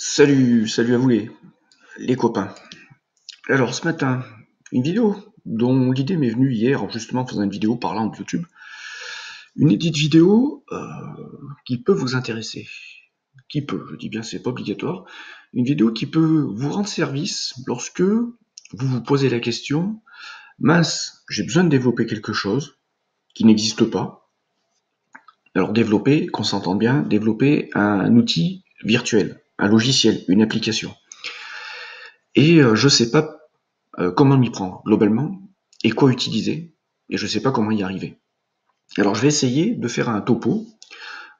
Salut à vous les copains. Alors ce matin, une vidéo dont l'idée m'est venue hier en justement faisant une vidéo parlant de YouTube. Une édite vidéo qui peut vous intéresser. Qui peut, je dis bien c'est pas obligatoire. Une vidéo qui peut vous rendre service lorsque vous vous posez la question: mince, j'ai besoin de développer quelque chose qui n'existe pas. Alors développer, qu'on s'entende bien, développer un outil virtuel, un logiciel, une application. Et je sais pas comment m'y prendre globalement et quoi utiliser, et je sais pas comment y arriver. Alors je vais essayer de faire un topo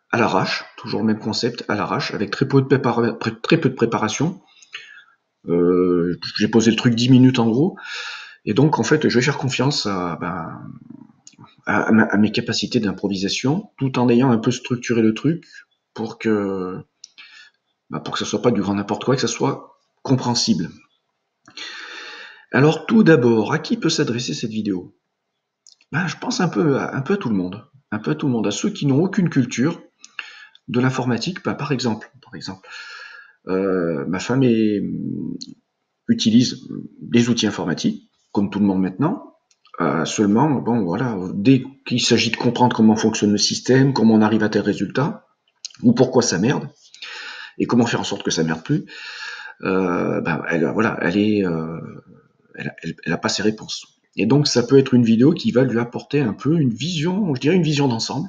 à l'arrache, toujours le même concept, à l'arrache, avec très peu de préparation. J'ai posé le truc 10 minutes en gros, et donc en fait je vais faire confiance à mes capacités d'improvisation, tout en ayant un peu structuré le truc pour que ça soit pas du grand n'importe quoi, que ça soit compréhensible. Alors tout d'abord, à qui peut s'adresser cette vidéo? Je pense un peu à tout le monde, à ceux qui n'ont aucune culture de l'informatique. Par exemple, ma femme utilise des outils informatiques, comme tout le monde maintenant. Seulement, bon, voilà, dès qu'il s'agit de comprendre comment fonctionne le système, comment on arrive à tel résultat, ou pourquoi ça merde, et comment faire en sorte que ça merde plus, elle a pas ses réponses. Et donc, ça peut être une vidéo qui va lui apporter un peu une vision, je dirais une vision d'ensemble.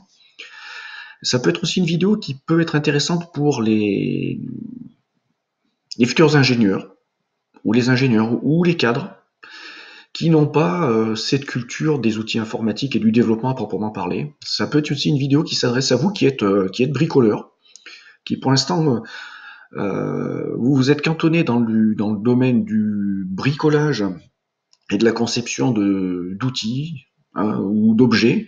Ça peut être aussi une vidéo qui peut être intéressante pour les futurs ingénieurs, ou les ingénieurs, ou les cadres, qui n'ont pas cette culture des outils informatiques et du développement à proprement parler. Ça peut être aussi une vidéo qui s'adresse à vous qui êtes bricoleur, qui pour l'instant vous vous êtes cantonné dans le domaine du bricolage et de la conception d'outils, hein, ou d'objets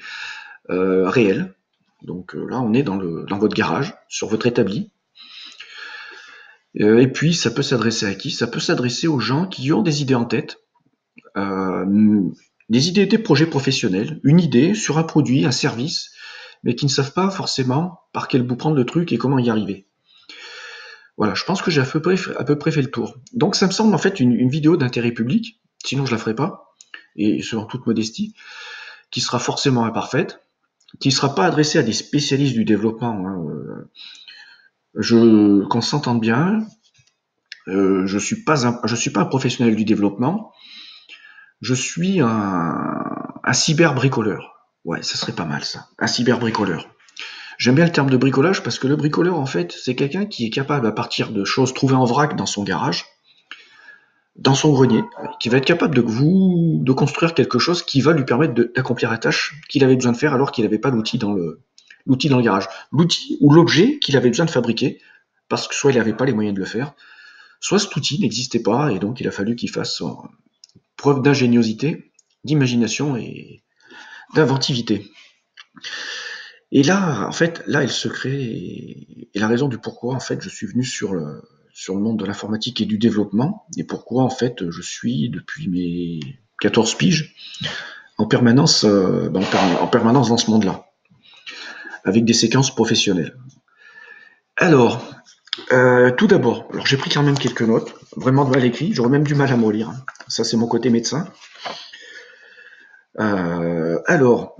réels. Donc là, on est dans votre garage, sur votre établi. Et puis, ça peut s'adresser à qui? Ça peut s'adresser aux gens qui ont des idées en tête, des idées, des projets professionnels, une idée sur un produit, un service, mais qui ne savent pas forcément par quel bout prendre le truc et comment y arriver. Voilà, je pense que j'ai à peu près fait le tour. Donc ça me semble en fait une vidéo d'intérêt public, sinon je la ferai pas, et selon toute modestie, qui sera forcément imparfaite, qui ne sera pas adressée à des spécialistes du développement, hein. Qu'on s'entende bien, je suis pas un professionnel du développement, je suis un cyber-bricoleur. Ouais, ça serait pas mal ça, un cyber-bricoleur. J'aime bien le terme de bricolage parce que le bricoleur, en fait, c'est quelqu'un qui est capable, à partir de choses trouvées en vrac dans son garage, dans son grenier, qui va être capable de construire quelque chose qui va lui permettre d'accomplir la tâche qu'il avait besoin de faire alors qu'il n'avait pas l'outil dans le garage. L'outil ou l'objet qu'il avait besoin de fabriquer, parce que soit il n'avait pas les moyens de le faire, soit cet outil n'existait pas et donc il a fallu qu'il fasse preuve d'ingéniosité, d'imagination et d'inventivité. Et là, en fait, là est le secret et la raison du pourquoi, en fait, je suis venu sur le monde de l'informatique et du développement, et pourquoi, en fait, je suis, depuis mes 14 piges, en permanence dans ce monde-là, avec des séquences professionnelles. Alors, tout d'abord, alors j'ai pris quand même quelques notes, vraiment de mal écrit, j'aurais même du mal à me relire. Ça, c'est mon côté médecin. Alors,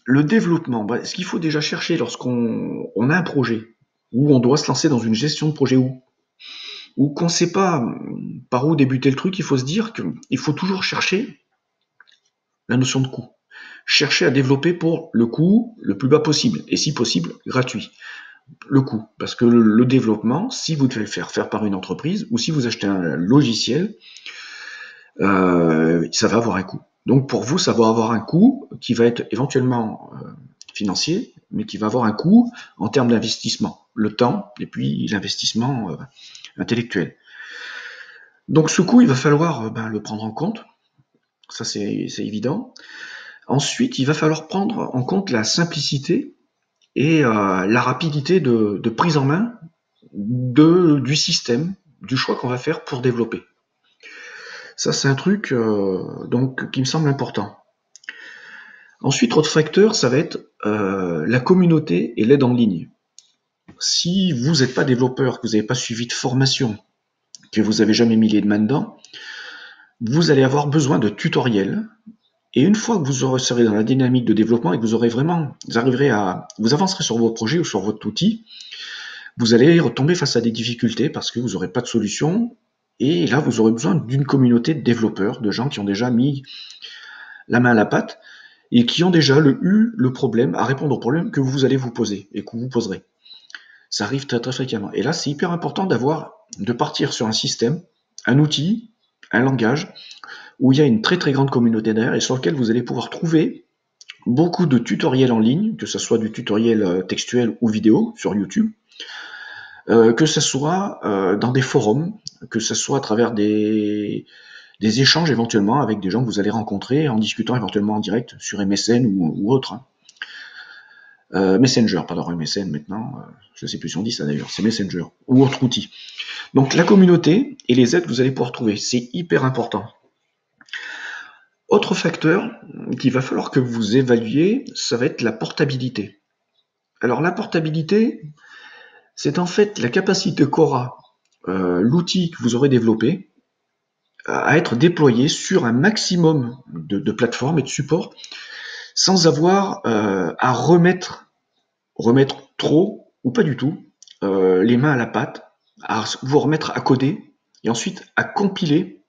le développement, ce qu'il faut déjà chercher lorsqu'on a un projet, où on doit se lancer dans une gestion de projet, ou qu'on ne sait pas par où débuter le truc, il faut se dire qu'il faut toujours chercher la notion de coût. Chercher à développer pour le coût le plus bas possible, et si possible, gratuit. Le coût, parce que le développement, si vous devez le faire par une entreprise, ou si vous achetez un logiciel, ça va avoir un coût. Donc pour vous, ça va avoir un coût qui va être éventuellement financier, mais qui va avoir un coût en termes d'investissement, le temps et puis l'investissement intellectuel. Donc ce coût, il va falloir le prendre en compte, ça c'est évident. Ensuite, il va falloir prendre en compte la simplicité et la rapidité de prise en main du système, du choix qu'on va faire pour développer. Ça, c'est un truc donc qui me semble important. Ensuite, autre facteur, ça va être la communauté et l'aide en ligne. si vous n'êtes pas développeur, que vous n'avez pas suivi de formation, que vous n'avez jamais mis les mains dedans, vous allez avoir besoin de tutoriels. Et une fois que vous serez dans la dynamique de développement et que vous arriverez vous avancerez sur vos projets ou sur votre outil, vous allez retomber face à des difficultés parce que vous n'aurez pas de solution. Et là, vous aurez besoin d'une communauté de développeurs, de gens qui ont déjà mis la main à la pâte et qui ont déjà eu le problème, à répondre aux problèmes que vous allez vous poser et que vous poserez. Ça arrive très très fréquemment. Et là, c'est hyper important de partir sur un système, un outil, un langage, où il y a une très très grande communauté derrière et sur lequel vous allez pouvoir trouver beaucoup de tutoriels en ligne, que ce soit du tutoriel textuel ou vidéo sur YouTube, que ce soit dans des forums, que ce soit à travers des échanges éventuellement avec des gens que vous allez rencontrer en discutant éventuellement en direct sur MSN ou autre. Hein. Messenger, pardon, MSN maintenant, je ne sais plus si on dit ça d'ailleurs, c'est Messenger ou autre outil. Donc la communauté et les aides que vous allez pouvoir trouver, c'est hyper important. Autre facteur qu'il va falloir que vous évaluiez, ça va être la portabilité. Alors la portabilité, c'est en fait la capacité qu'aura l'outil que vous aurez développé à être déployé sur un maximum de plateformes et de supports sans avoir à remettre trop ou pas du tout les mains à la pâte, à vous remettre à coder et ensuite à compiler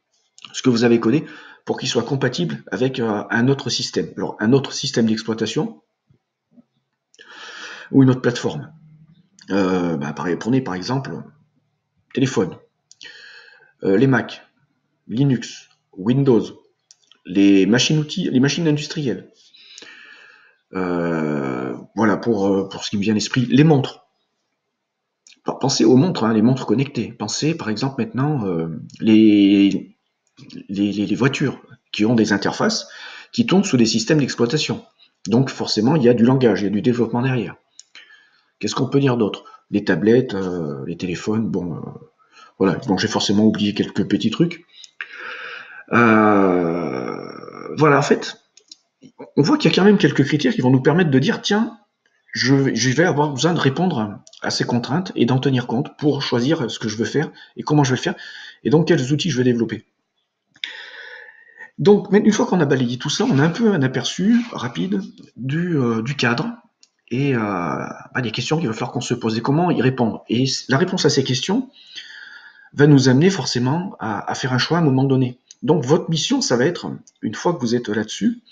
ce que vous avez codé pour qu'il soit compatible avec un autre système. Alors un autre système d'exploitation ou une autre plateforme. Prenez par exemple téléphone, les Mac, Linux, Windows, les machines-outils, les machines industrielles. Voilà pour ce qui me vient à l'esprit. Les montres. Alors, pensez aux montres, hein, les montres connectées. Pensez par exemple maintenant les voitures qui ont des interfaces qui tournent sous des systèmes d'exploitation. Donc forcément, il y a du langage, il y a du développement derrière. Qu'est-ce qu'on peut dire d'autre? Les tablettes, les téléphones, voilà. Bon, j'ai forcément oublié quelques petits trucs. Voilà, en fait, on voit qu'il y a quand même quelques critères qui vont nous permettre de dire, tiens, je vais avoir besoin de répondre à ces contraintes et d'en tenir compte pour choisir ce que je veux faire et comment je vais le faire et donc quels outils je vais développer. Donc, une fois qu'on a balayé tout ça, on a un peu un aperçu rapide du cadre et des questions qu'il va falloir qu'on se pose et comment y répondre. Et la réponse à ces questions va nous amener forcément à faire un choix à un moment donné. Donc, votre mission, ça va être, une fois que vous êtes là-dessus,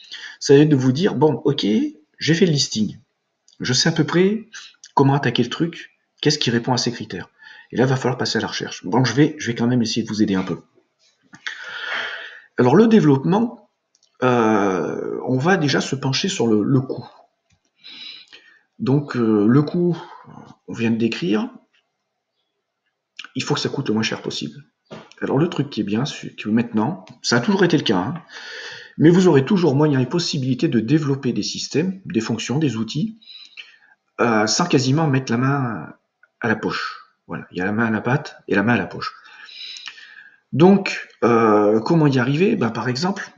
ça va être de vous dire, bon, ok, j'ai fait le listing. Je sais à peu près comment attaquer le truc, qu'est-ce qui répond à ces critères. Et là, il va falloir passer à la recherche. Bon, je vais quand même essayer de vous aider un peu. Alors, le développement, on va déjà se pencher sur le coût. Donc, le coût, on vient de décrire, il faut que ça coûte le moins cher possible. Alors, le truc qui est bien, c'est que maintenant, ça a toujours été le cas, hein, mais vous aurez toujours moyen et possibilité de développer des systèmes, des fonctions, des outils, sans quasiment mettre la main à la poche. Voilà, il y a la main à la pâte et la main à la poche. Donc, comment y arriver? Par exemple,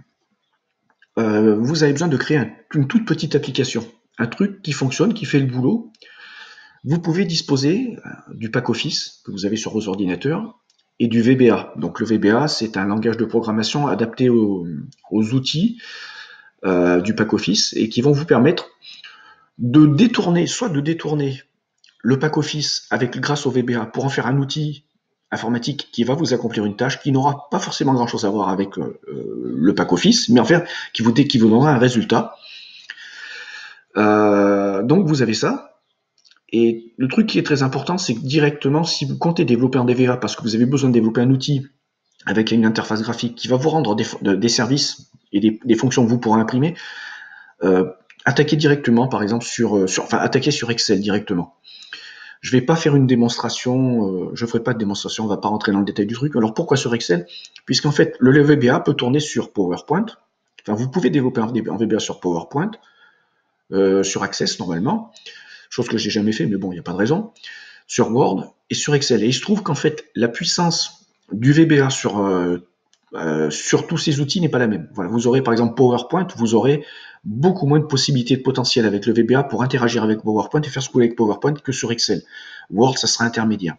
vous avez besoin de créer une toute petite application, un truc qui fonctionne, qui fait le boulot. Vous pouvez disposer du pack Office que vous avez sur vos ordinateurs et du VBA. Donc le VBA, c'est un langage de programmation adapté aux outils du pack Office et qui vont vous permettre de détourner le pack Office grâce au VBA pour en faire un outil informatique qui va vous accomplir une tâche qui n'aura pas forcément grand chose à voir avec le pack Office, mais en fait qui vous donnera un résultat. Donc vous avez ça. Et le truc qui est très important, c'est que directement, si vous comptez développer un VBA parce que vous avez besoin de développer un outil avec une interface graphique qui va vous rendre des services et des fonctions que vous pourrez imprimer, attaquez directement, par exemple, attaquez sur Excel directement. Je vais pas faire une démonstration, je ferai pas de démonstration, on va pas rentrer dans le détail du truc. Alors pourquoi sur Excel? Puisqu'en fait, le VBA peut tourner sur PowerPoint. Enfin, vous pouvez développer un VBA sur PowerPoint, sur Access normalement, chose que j'ai jamais fait, mais bon, il n'y a pas de raison, sur Word et sur Excel. Et il se trouve qu'en fait, la puissance du VBA sur sur tous ces outils n'est pas la même. Voilà, vous aurez par exemple PowerPoint, vous aurez beaucoup moins de possibilités de potentiel avec le VBA pour interagir avec PowerPoint et faire ce que vous voulez avec PowerPoint que sur Excel. Word, ça sera intermédiaire.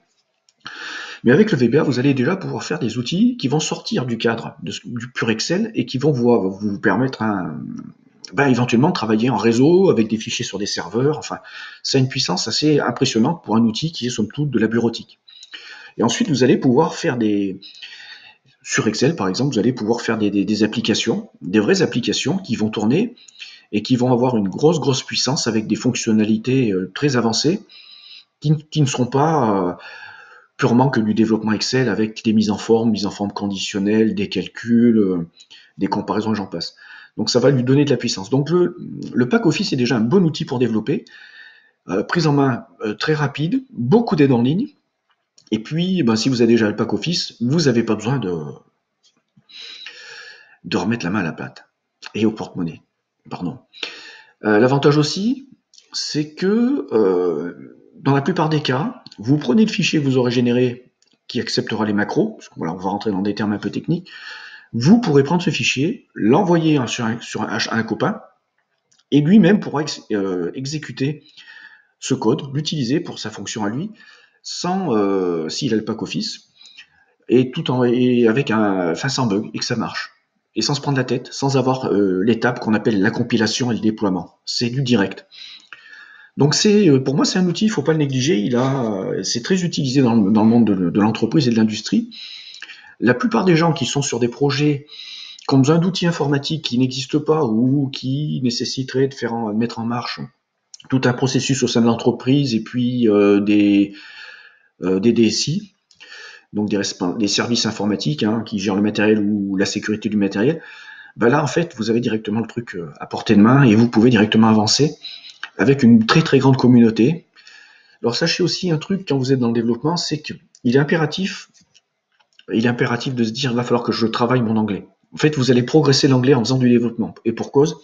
Mais avec le VBA, vous allez déjà pouvoir faire des outils qui vont sortir du cadre du pur Excel et qui vont vous permettre éventuellement de travailler en réseau avec des fichiers sur des serveurs. Enfin, ça a une puissance assez impressionnante pour un outil qui est somme toute de la bureautique. Et ensuite, vous allez pouvoir faire sur Excel, par exemple, vous allez pouvoir faire des applications, des vraies applications qui vont tourner et qui vont avoir une grosse puissance avec des fonctionnalités très avancées qui ne seront pas purement que du développement Excel avec des mises en forme conditionnelles, des calculs, des comparaisons et j'en passe. Donc ça va lui donner de la puissance. Donc le pack Office est déjà un bon outil pour développer, prise en main très rapide, beaucoup d'aide en ligne. Et puis, si vous avez déjà le pack Office, vous n'avez pas besoin de remettre la main à la pâte et au porte-monnaie. Pardon. L'avantage aussi, c'est que dans la plupart des cas, vous prenez le fichier que vous aurez généré qui acceptera les macros, parce que voilà, on va rentrer dans des termes un peu techniques. Vous pourrez prendre ce fichier, l'envoyer sur un copain, et lui-même pourra exécuter ce code, l'utiliser pour sa fonction à lui, sans s'il a le pack Office, et sans bug, et que ça marche. Et sans se prendre la tête, sans avoir l'étape qu'on appelle la compilation et le déploiement. C'est du direct. Donc pour moi c'est un outil, il ne faut pas le négliger, c'est très utilisé dans le monde de l'entreprise et de l'industrie. La plupart des gens qui sont sur des projets qui ont besoin d'outils informatiques qui n'existent pas ou qui nécessiteraient de mettre en marche tout un processus au sein de l'entreprise et puis des DSI, donc des services informatiques qui gèrent le matériel ou la sécurité du matériel, là en fait vous avez directement le truc à portée de main et vous pouvez directement avancer avec une très grande communauté. Alors sachez aussi un truc quand vous êtes dans le développement, c'est qu'il est impératif de se dire il va falloir que je travaille mon anglais. En fait, vous allez progresser l'anglais en faisant du développement. Et pour cause,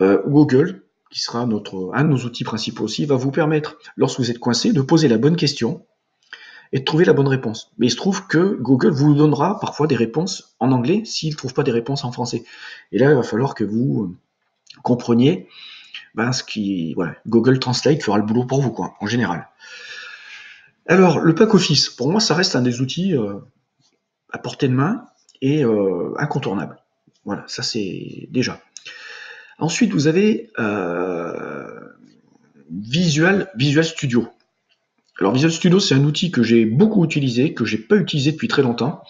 Google, qui sera un de nos outils principaux aussi, va vous permettre, lorsque vous êtes coincé, de poser la bonne question et de trouver la bonne réponse. Mais il se trouve que Google vous donnera parfois des réponses en anglais s'il ne trouve pas des réponses en français. Et là, il va falloir que vous compreniez Google Translate fera le boulot pour vous, quoi, en général. Alors, le pack Office, pour moi, ça reste un des outils à portée de main et incontournable. Voilà, ça c'est déjà. Ensuite, vous avez Visual Studio. Alors, Visual Studio, c'est un outil que j'ai beaucoup utilisé, que j'ai pas utilisé depuis très longtemps.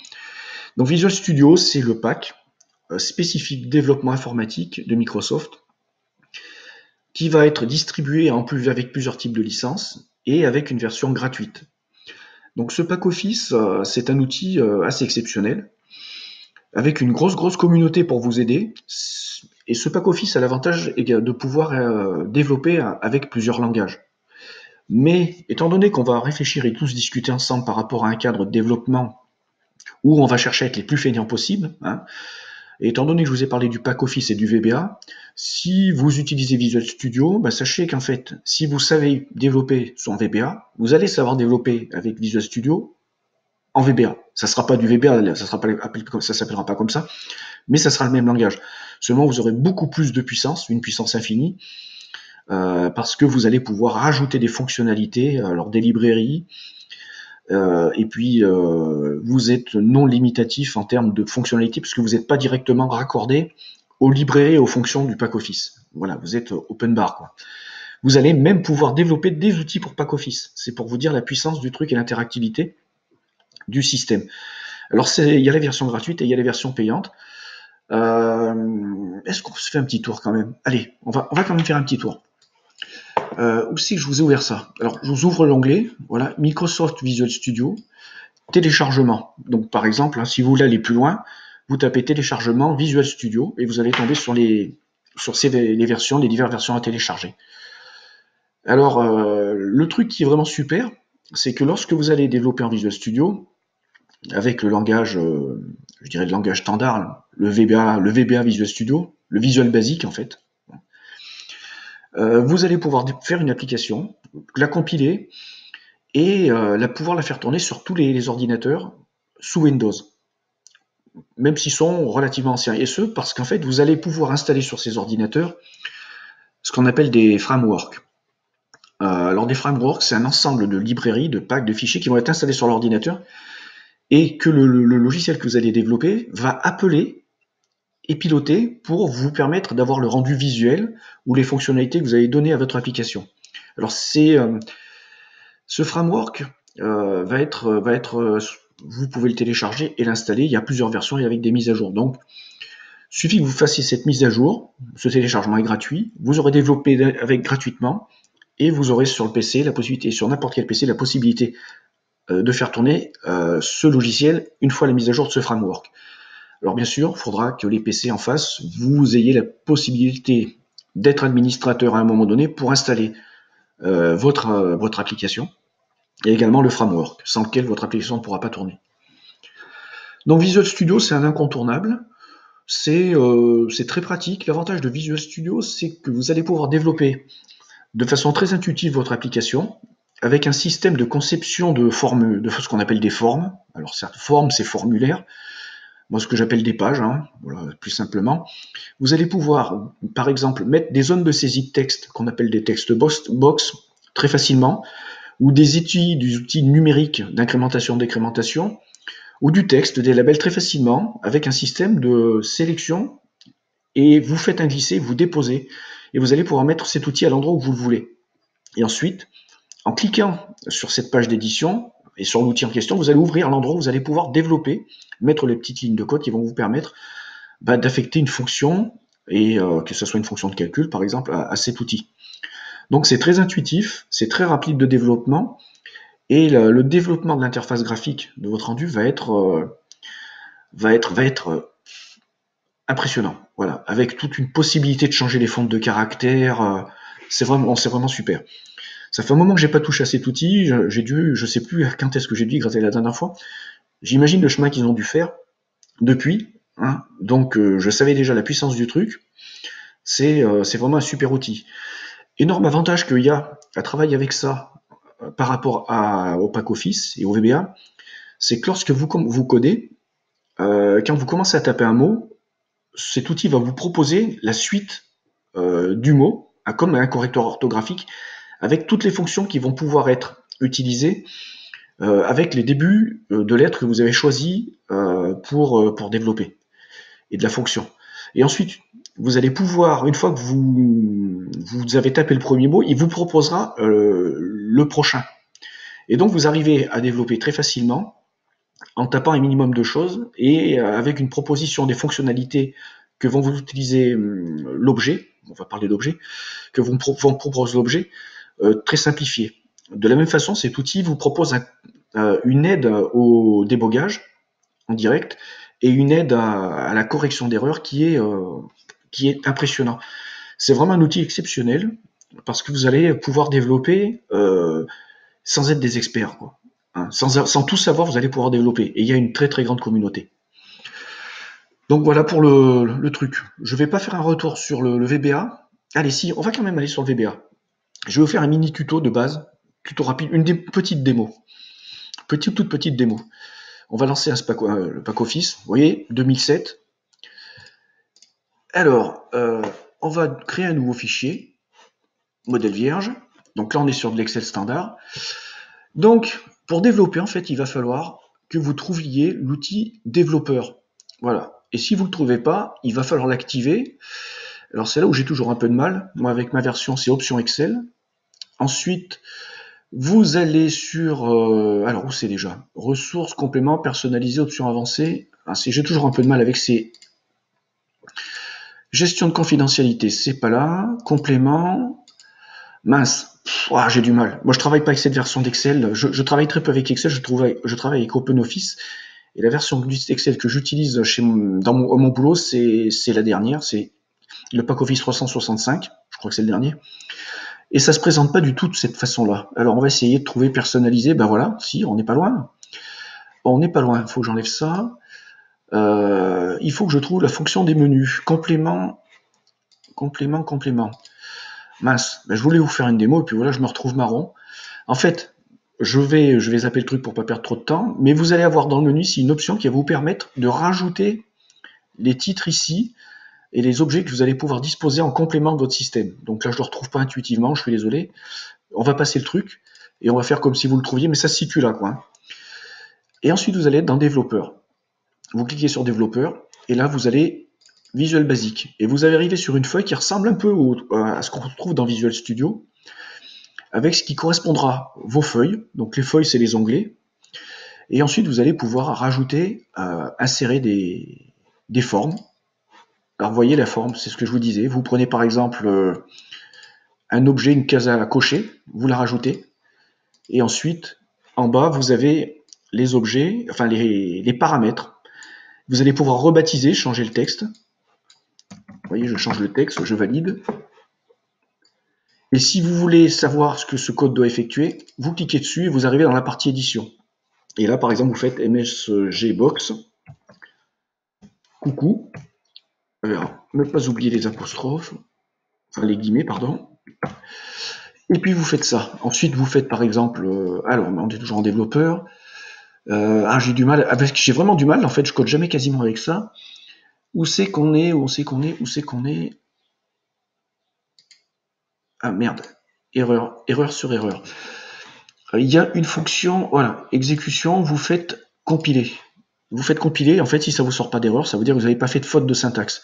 Donc, Visual Studio, c'est le pack spécifique développement informatique de Microsoft qui va être distribué avec plusieurs types de licences et avec une version gratuite. Donc ce pack Office, c'est un outil assez exceptionnel, avec une grosse communauté pour vous aider. Et ce pack Office a l'avantage de pouvoir développer avec plusieurs langages. Mais étant donné qu'on va réfléchir et tous discuter ensemble par rapport à un cadre de développement où on va chercher à être les plus feignants possibles, et étant donné que je vous ai parlé du pack Office et du VBA, si vous utilisez Visual Studio, sachez qu'en fait, si vous savez développer en VBA, vous allez savoir développer avec Visual Studio en VBA. Ça ne sera pas du VBA, ça s'appellera pas comme ça, mais ça sera le même langage. Seulement, vous aurez beaucoup plus de puissance, une puissance infinie, parce que vous allez pouvoir rajouter des fonctionnalités, alors des librairies, et puis vous êtes non limitatif en termes de fonctionnalités, parce que vous n'êtes pas directement raccordé aux librairies et aux fonctions du pack Office. Voilà, vous êtes open bar, quoi. Vous allez même pouvoir développer des outils pour pack Office. C'est pour vous dire la puissance du truc et l'interactivité du système. Alors il y a la version gratuite et il y a les versions payantes. Est-ce qu'on se fait un petit tour quand même? Allez, on va quand même faire un petit tour. Où c'est que je vous ai ouvert ça? Alors je vous ouvre l'onglet, voilà, Microsoft Visual Studio, téléchargement. Donc par exemple, si vous voulez aller plus loin, vous tapez téléchargement Visual Studio et vous allez tomber sur les versions, les diverses versions à télécharger. Alors le truc qui est vraiment super, c'est que lorsque vous allez développer en Visual Studio, avec le langage, je dirais le langage standard, le VBA Visual Studio, le Visual Basic en fait, vous allez pouvoir faire une application, la compiler et pouvoir la faire tourner sur tous les ordinateurs sous Windows. même s'ils sont relativement anciens. Et ce, parce qu'en fait, vous allez pouvoir installer sur ces ordinateurs ce qu'on appelle des frameworks. Alors des frameworks, c'est un ensemble de librairies, de packs, de fichiers qui vont être installés sur l'ordinateur et que le logiciel que vous allez développer va appeler et piloter pour vous permettre d'avoir le rendu visuel ou les fonctionnalités que vous allez donner à votre application. Alors ce framework vous pouvez le télécharger et l'installer. Il y a plusieurs versions et avec des mises à jour. Donc, il suffit que vous fassiez cette mise à jour. Ce téléchargement est gratuit. Vous aurez développé avec gratuitement et vous aurez sur le PC la possibilité, sur n'importe quel PC, la possibilité de faire tourner ce logiciel une fois la mise à jour de ce framework. Alors bien sûr, il faudra que les PC en face, vous ayez la possibilité d'être administrateur à un moment donné pour installer votre application et également le framework, sans lequel votre application ne pourra pas tourner. Donc Visual Studio, c'est un incontournable. C'est très pratique. L'avantage de Visual Studio, c'est que vous allez pouvoir développer de façon très intuitive votre application avec un système de conception de ce qu'on appelle des formes. Alors certes, forme, c'est formulaire. Moi, ce que j'appelle des pages, voilà, plus simplement. Vous allez pouvoir, par exemple, mettre des zones de saisie de texte qu'on appelle des text box très facilement, ou des outils numériques d'incrémentation, décrémentation, ou du texte, des labels très facilement, avec un système de sélection, et vous faites un glisser, vous déposez, et vous allez pouvoir mettre cet outil à l'endroit où vous le voulez. Et ensuite, en cliquant sur cette page d'édition, et sur l'outil en question, vous allez ouvrir l'endroit où vous allez pouvoir développer, mettre les petites lignes de code qui vont vous permettre d'affecter une fonction, et que ce soit une fonction de calcul, par exemple, à cet outil. Donc c'est très intuitif, c'est très rapide de développement, et le développement de l'interface graphique de votre rendu va être impressionnant. Voilà, avec toute une possibilité de changer les fontes de caractères, c'est vraiment super. Ça fait un moment que j'ai pas touché à cet outil, je sais plus quand est-ce que j'ai dû y gratter la dernière fois. J'imagine le chemin qu'ils ont dû faire depuis, donc je savais déjà la puissance du truc. C'est vraiment un super outil. Énorme avantage qu'il y a à travailler avec ça par rapport au pack Office et au VBA, c'est que lorsque vous codez, quand vous commencez à taper un mot, cet outil va vous proposer la suite du mot, comme un correcteur orthographique, avec toutes les fonctions qui vont pouvoir être utilisées avec les débuts de lettres que vous avez choisis pour développer, et de la fonction. Et ensuite, vous allez pouvoir, une fois que vous avez tapé le premier mot, il vous proposera le prochain. Et donc, vous arrivez à développer très facilement en tapant un minimum de choses et avec une proposition des fonctionnalités que vont vous utiliser l'objet, on va parler d'objet, que vous propose l'objet, très simplifié. De la même façon, cet outil vous propose une aide au débogage en direct et une aide à la correction d'erreurs qui est impressionnant. C'est vraiment un outil exceptionnel parce que vous allez pouvoir développer sans être des experts, quoi. Sans tout savoir, vous allez pouvoir développer. Et il y a une très très grande communauté. Donc voilà pour le truc. Je vais pas faire un retour sur le VBA. Allez, si, on va quand même aller sur le VBA. Je vais vous faire un mini tuto de base, tuto rapide, une petite démo. Toute petite démo. On va lancer le pack Office, vous voyez, 2007. Alors, on va créer un nouveau fichier, modèle vierge. Donc là, on est sur de l'Excel standard. Donc, pour développer, en fait, il va falloir que vous trouviez l'outil développeur. Voilà. Et si vous ne le trouvez pas, il va falloir l'activer. Alors, c'est là où j'ai toujours un peu de mal. Moi, avec ma version, c'est Option Excel. Ensuite, vous allez sur... alors, où c'est déjà? Ressources, compléments, personnalisés, options avancées. J'ai toujours un peu de mal avec ces... Gestion de confidentialité, c'est pas là. Compléments. Mince. J'ai du mal. Moi, je travaille pas avec cette version d'Excel. Je travaille très peu avec Excel. Je travaille avec OpenOffice. Et la version d'Excel que j'utilise dans mon boulot, c'est la dernière. C'est le pack Office 365. Je crois que c'est le dernier. Et ça se présente pas du tout de cette façon-là. Alors, on va essayer de trouver personnalisé. Ben voilà. Si, on n'est pas loin. On n'est pas loin. Il faut que j'enlève ça. Il faut que je trouve la fonction des menus. Complément. Mince, je voulais vous faire une démo et puis voilà, je me retrouve marron. En fait, je vais zapper le truc pour pas perdre trop de temps, mais vous allez avoir dans le menu ici une option qui va vous permettre de rajouter les titres ici et les objets que vous allez pouvoir disposer en complément de votre système. Donc là, je ne le retrouve pas intuitivement, je suis désolé. On va passer le truc et on va faire comme si vous le trouviez, mais ça se situe là, quoi. Et ensuite, vous allez être dans développeur. Vous cliquez sur développeur et là, vous allez Visual Basic. Et vous allez arriver sur une feuille qui ressemble un peu à ce qu'on retrouve dans Visual Studio, avec ce qui correspondra vos feuilles. Donc les feuilles, c'est les onglets. Et ensuite, vous allez pouvoir rajouter, insérer des formes. Alors, vous voyez la forme, c'est ce que je vous disais. Vous prenez par exemple un objet, une case à cocher, vous la rajoutez. Et ensuite, en bas, vous avez les objets, enfin les paramètres. Vous allez pouvoir rebaptiser, changer le texte. Vous voyez, je change le texte, je valide. Et si vous voulez savoir ce que ce code doit effectuer, vous cliquez dessus et vous arrivez dans la partie édition. Et là, par exemple, vous faites msgbox, coucou. Alors, ne pas oublier les apostrophes, enfin les guillemets, pardon. Et puis vous faites ça. Ensuite, vous faites par exemple, alors on est toujours en développeur. J'ai du mal, j'ai vraiment du mal. En fait, je code jamais quasiment avec ça. Où c'est qu'on est, où c'est qu'on est, où c'est qu'on est. Ah merde, erreur sur erreur. Il y a une fonction, voilà, exécution. Vous faites compiler. Vous faites compiler. En fait, si ça vous sort pas d'erreur, ça veut dire que vous n'avez pas fait de faute de syntaxe.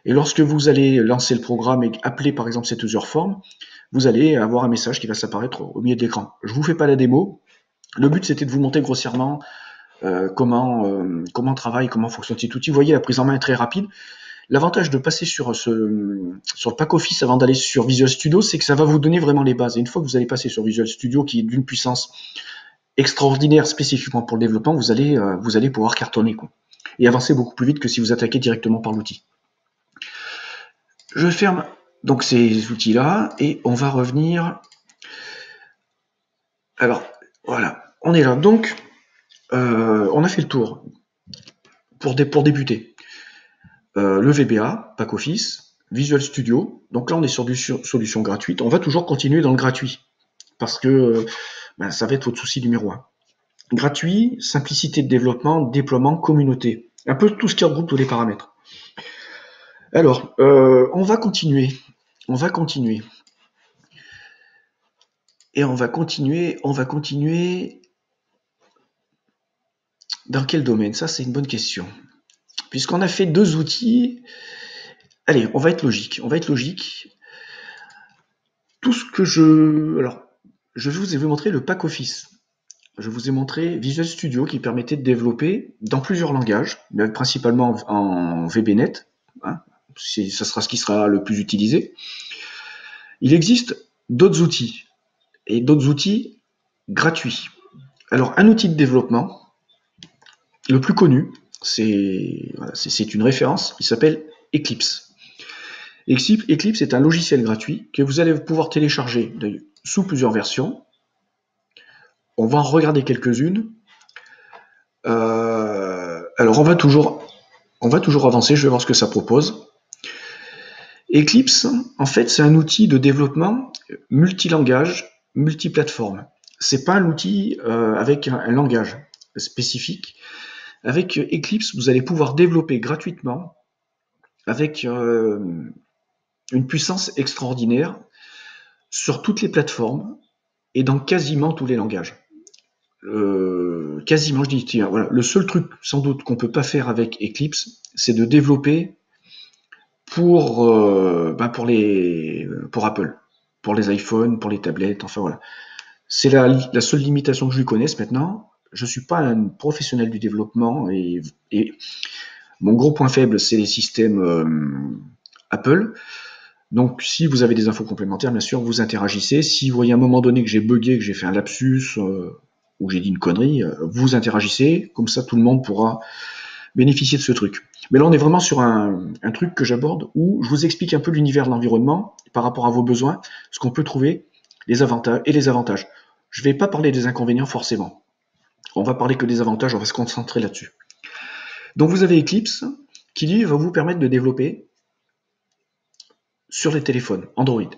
Et lorsque vous allez lancer le programme et appeler par exemple cette user form, vous allez avoir un message qui va s'apparaître au milieu de l'écran. Je vous fais pas la démo. Le but c'était de vous montrer grossièrement comment travaille, comment fonctionne cet outil. Vous voyez, la prise en main est très rapide. L'avantage de passer sur le pack Office avant d'aller sur Visual Studio, c'est que ça va vous donner vraiment les bases. Et une fois que vous allez passer sur Visual Studio, qui est d'une puissance extraordinaire spécifiquement pour le développement, vous allez pouvoir cartonner, quoi, et avancer beaucoup plus vite que si vous attaquez directement par l'outil. Je ferme donc ces outils-là et on va revenir. Alors, voilà, on est là. Donc, on a fait le tour pour débuter. Le VBA, Pack Office, Visual Studio. Donc là, on est sur des solutions gratuites. On va toujours continuer dans le gratuit parce que ça va être votre souci numéro 1. Gratuit, simplicité de développement, déploiement, communauté. Un peu tout ce qui regroupe tous les paramètres. Alors, on va continuer. Et on va continuer. Dans quel domaine? Ça, c'est une bonne question. Puisqu'on a fait 2 outils, allez, on va être logique. Tout ce que alors, je vous ai montré le pack Office. Je vous ai montré Visual Studio qui permettait de développer dans plusieurs langages, mais principalement en VBNet. Hein, ça sera ce qui sera le plus utilisé. Il existe d'autres outils, et d'autres outils gratuits. Alors, un outil de développement, le plus connu, c'est une référence, il s'appelle Eclipse. Eclipse est un logiciel gratuit que vous allez pouvoir télécharger sous plusieurs versions. On va en regarder quelques-unes. Alors on va toujours avancer, je vais voir ce que ça propose. Eclipse, en fait, c'est un outil de développement multilangage, multiplateforme. C'est pas un outil avec un langage spécifique. Avec Eclipse, vous allez pouvoir développer gratuitement avec une puissance extraordinaire sur toutes les plateformes et dans quasiment tous les langages. Quasiment, je dis, tiens, voilà, le seul truc sans doute qu'on peut pas faire avec Eclipse, c'est de développer pour Apple, pour les iPhones, pour les tablettes, enfin voilà. C'est la seule limitation que je lui connaisse maintenant. Je suis pas un professionnel du développement et mon gros point faible, c'est les systèmes Apple. Donc, si vous avez des infos complémentaires, bien sûr, vous interagissez. Si vous voyez à un moment donné que j'ai bugué, que j'ai fait un lapsus ou que j'ai dit une connerie, vous interagissez. Comme ça, tout le monde pourra bénéficier de ce truc. Mais là, on est vraiment sur un truc que j'aborde où je vous explique un peu l'univers de l'environnement par rapport à vos besoins, ce qu'on peut trouver, les avantages et les avantages. Je ne vais pas parler des inconvénients forcément. On va parler que des avantages, on va se concentrer là-dessus. Donc, vous avez Eclipse qui, lui, va vous permettre de développer sur les téléphones Android.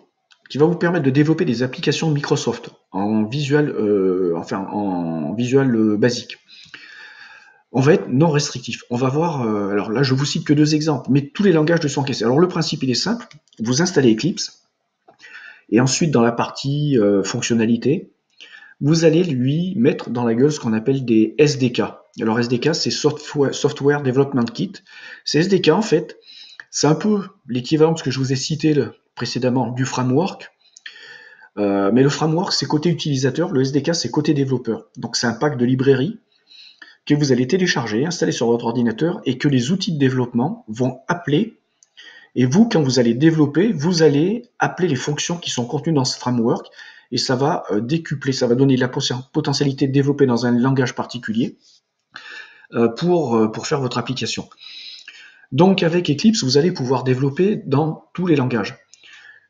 qui va vous permettre de développer des applications Microsoft en visual, basique. On va être non restrictif. On va voir, alors là je vous cite que 2 exemples, mais tous les langages de sont encaissés. Alors le principe il est simple, vous installez Eclipse, et ensuite dans la partie fonctionnalité, vous allez lui mettre dans la gueule ce qu'on appelle des SDK. Alors SDK c'est Software Development Kit. Ces SDK en fait, c'est un peu l'équivalent de ce que je vous ai cité précédemment du framework. Mais le framework c'est côté utilisateur, le SDK c'est côté développeur. Donc c'est un pack de librairies que vous allez télécharger, installer sur votre ordinateur et que les outils de développement vont appeler. Et vous, quand vous allez développer, vous allez appeler les fonctions qui sont contenues dans ce framework et ça va décupler, ça va donner la potentialité de développer dans un langage particulier pour faire votre application. Donc avec Eclipse, vous allez pouvoir développer dans tous les langages.